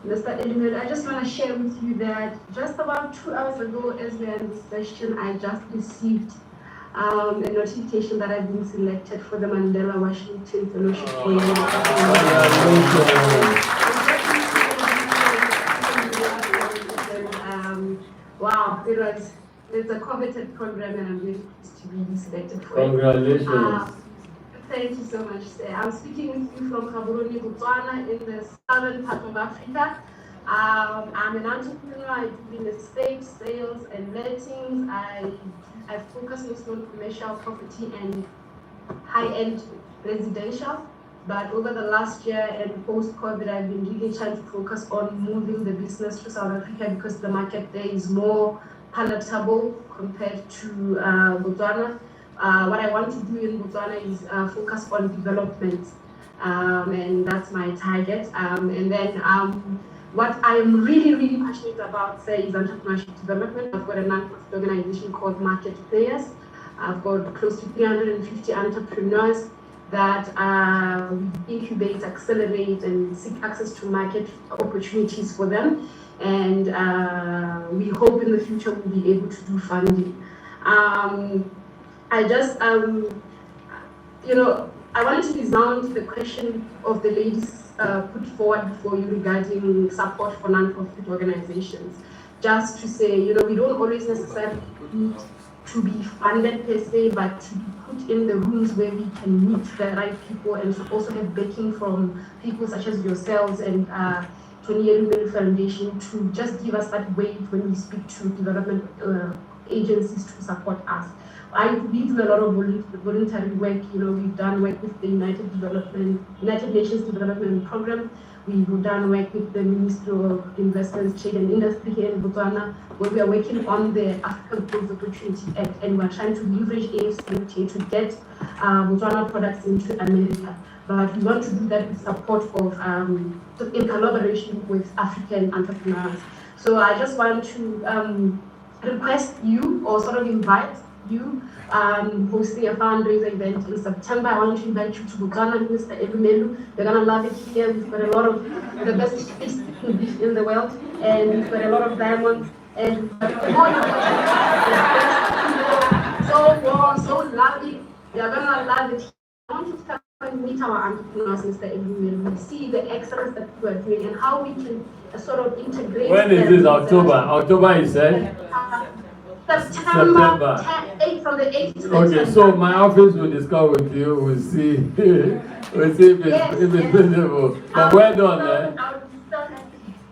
Mr. Elimel, I just want to share with you that just about 2 hours ago, as we are in this session, I just received a notification that I've been selected for the Mandela Washington Fellowship. Wow, it's a coveted program, and I'm really pleased to be selected for it. Congratulations. Thank you so much, sir. I'm speaking with you from Gaborone, Botswana, in the southern part of Africa. I'm an entrepreneur. I do real estate, sales, and lettings. I focus mostly on commercial property and high-end residential. But over the last year and post-COVID, I've been really trying to focus on moving the business to South Africa because the market there is more palatable compared to Botswana. What I want to do in Botswana is focus on development, and that's my target. And then what I'm really passionate about, say, is entrepreneurship development. I've got a non-profit organization called Market Players. I've got close to 350 entrepreneurs that incubate, accelerate, and seek access to market opportunities for them. And we hope in the future we'll be able to do funding. I just, I wanted to resound the question of the ladies put forward before you regarding support for non-profit organizations. Just to say, we don't always necessarily need to be funded per se, but to be put in the rooms where we can meet the right people and to also have backing from people such as yourselves and Tony Elimel Foundation to just give us that weight when we speak to development agencies to support us. We do a lot of voluntary work. We've done work with the United Nations Development Program. We've done work with the Ministry of Investment, Trade and Industry here in Botswana, where we are working on the African Growth Opportunity Act, and we're trying to leverage AFCFTA to get Botswana products into America. But we want to do that with support of, in collaboration with African entrepreneurs. So I just want to request you, or sort of invite you, hosting a fundraiser event in September. I want to invite you to Botswana, Mr. Elimelu. You're gonna love it here. We've got a lot of the best fish in the world, and we've got a lot of diamonds, and so warm, so lovely. You're gonna love it. I want you to come and meet our entrepreneurs, Mr. Elimelu. We see the excellence that you are doing and how we can sort of integrate. When is this? October, you said? September 8th, from the 8th to the 10th. Okay, so my office will discuss with you. We'll see if it's visible. But well done,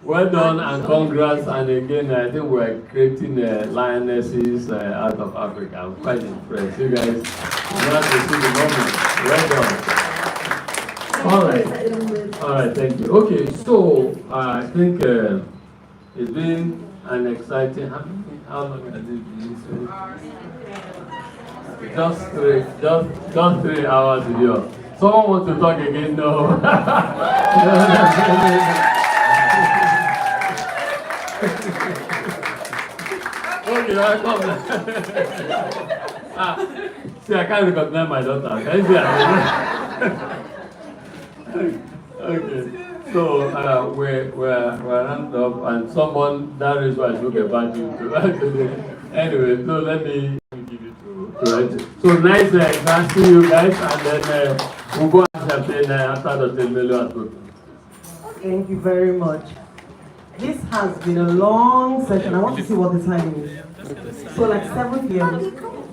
Well done and congrats. And again, I think we're creating lionesses out of Africa. I'm quite impressed. You guys, you have to see the moment. Well done. All right, thank you. Okay, so I think it's been an exciting. How long has it been? Just 3 hours video. Someone wants to talk again? No. Okay, welcome. See, I can't recognize my daughter. Can you see her? Okay. So we're ramped up, and someone that is why I took a bad you to. Anyway, so let me give it to Ed. So nice to see you guys, and then we'll go and champagne after the 10 million. Thank you very much. This has been a long session. I want to see what the time is. So like 7 p.m.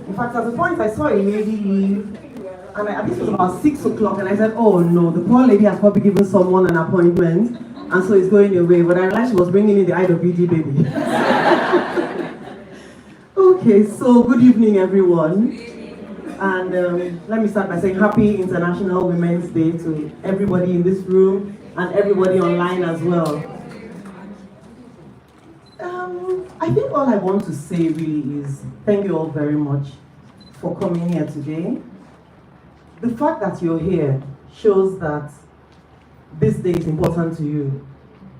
In fact, at the point I saw a lady leave, and I think it was about 6 o'clock, and I said, oh no, the poor lady has probably given someone an appointment, and so it's going away. But I realized she was bringing in the IWD baby. Okay, so good evening, everyone. And let me start by saying Happy International Women's Day to everybody in this room and everybody online as well. I think all I want to say really is thank you all very much for coming here today. The fact that you're here shows that this day is important to you.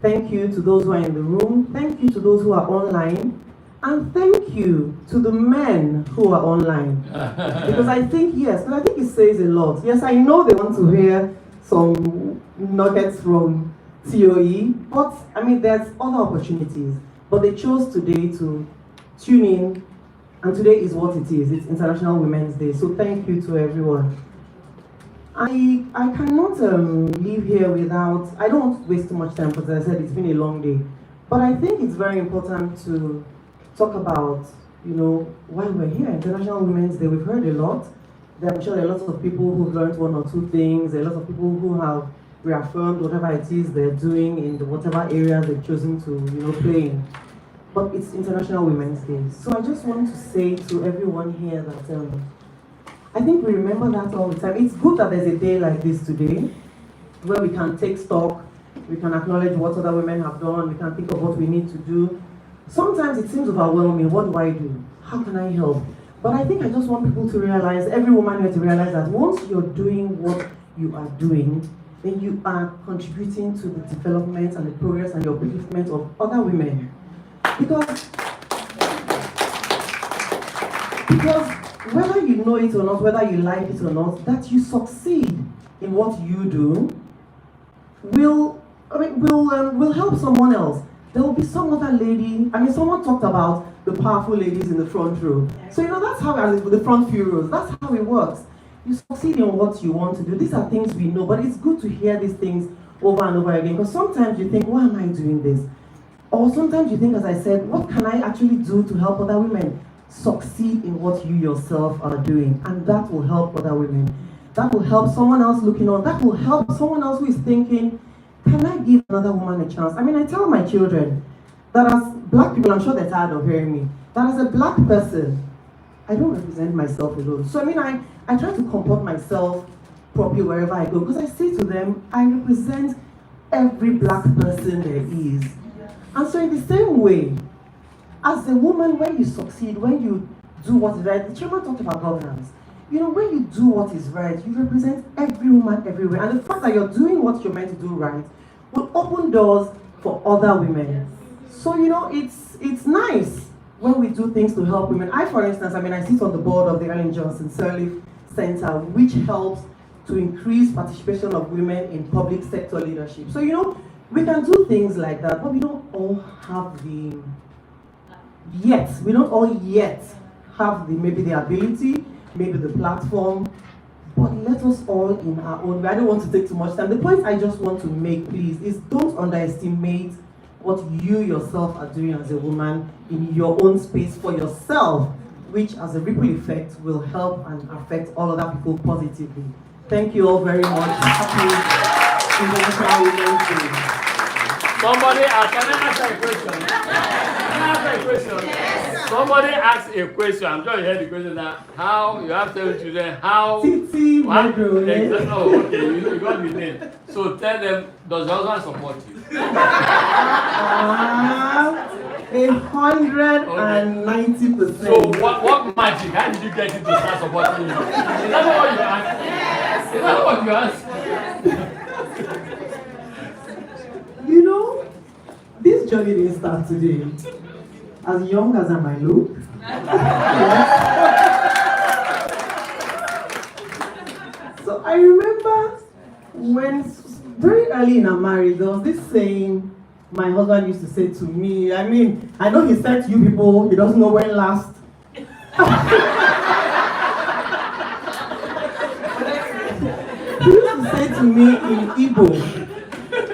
Thank you to those who are in the room. Thank you to those who are online. And thank you to the men who are online. Because I think, yes, but I think it says a lot. Yes, I know they want to hear some nuggets from TOE, but I mean, there's other opportunities. But they chose today to tune in, and today is what it is. It's International Women's Day. So thank you to everyone. I cannot leave here without, I don't want to waste too much time because as I said, it's been a long day. But I think it's very important to talk about, you know, why we're here. International Women's Day, we've heard a lot. I'm sure there are lots of people who've learned 1 or 2 things. There are lots of people who have reaffirmed whatever it is they're doing in whatever areas they've chosen to, you know, play in. But it's International Women's Day. So I just want to say to everyone here that I think we remember that all the time. It's good that there's a day like this today where we can take stock, we can acknowledge what other women have done, we can think of what we need to do. Sometimes it seems overwhelming. What do I do? How can I help? But I think I just want people to realize, every woman here to realize that once you're doing what you are doing, then you are contributing to the development and the progress and the upliftment of other women. Because whether you know it or not, whether you like it or not, that you succeed in what you do will help someone else. There will be some other lady, I mean, someone talked about the powerful ladies in the front row. So, you know, that's how, with the front few rows, that's how it works. You succeed in what you want to do. These are things we know, but it's good to hear these things over and over again, because sometimes you think, why am I doing this? Or sometimes you think, as I said, what can I actually do to help other women succeed in what you yourself are doing? And that will help other women. That will help someone else looking on. That will help someone else who is thinking, can I give another woman a chance? I mean, I tell my children that as black people, I'm sure they're tired of hearing me, that as a black person, I don't represent myself alone. So I mean, I try to comport myself properly wherever I go, because I say to them, I represent every black person there is. And so in the same way, as a woman, when you succeed, when you do what is right, the chairman talked about governance. You know, when you do what is right, you represent every woman everywhere. And the fact that you're doing what you're meant to do right will open doors for other women. So, you know, it's nice when we do things to help women. I, for instance, I sit on the board of the Ellen Johnson Sirleaf Center, which helps to increase participation of women in public sector leadership. So, you know, we can do things like that, but we don't all have we don't all yet have maybe the ability, maybe the platform, but let us all in our own way. I don't want to take too much time. The point I just want to make, please, is don't underestimate what you yourself are doing as a woman in your own space for yourself, which as a ripple effect will help and affect all other people positively. Thank you all very much. Happy International Women's Day. Somebody asked, can I ask a question? Yes. Somebody asked a question. I'm sure you heard the question that how you have 7 children, how Titi Pedro, yes. Oh, okay, you got the name. So tell them, does your husband support you? 190%. So what magic? How did you get it to start supporting you? Is that what you asked? Yes. Is that what you asked? You know, this journey didn't start today. As young as I might look. So I remember when very early in our marriage, there was this saying my husband used to say to me. I mean, I know he said to you people, he doesn't know when last. He used to say to me in Igbo,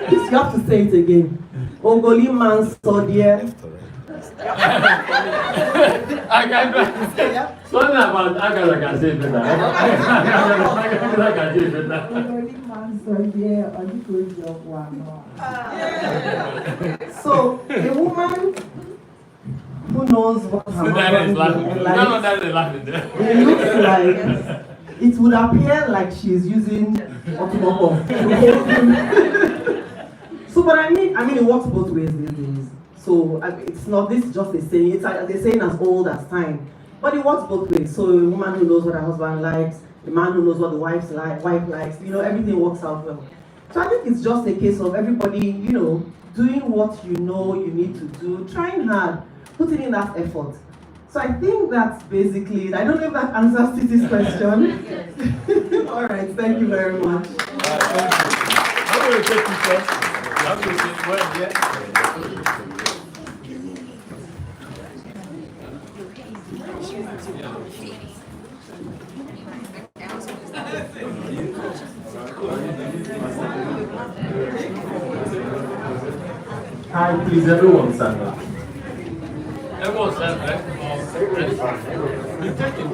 you have to say it again. Ogoli man sodie. I can say something about Agala can say better. Agala can say better. So a woman who knows what her husband laughing. It looks like it would appear like she is using Otumoko. So, but I mean, it works both ways these days. So it's not this is just a saying. It's a saying as old as time, but it works both ways. So a woman who knows what her husband likes, a man who knows what the wife likes, everything works out well. So I think it's just a case of everybody, doing what you know you need to do, trying hard, putting in that effort. So I think that's basically it. I don't know if that answers Titi's question. All right, thank you very much. I'm going to take pictures. I'm going to take Hi, please, everyone stand up. Everyone stand up. You take it.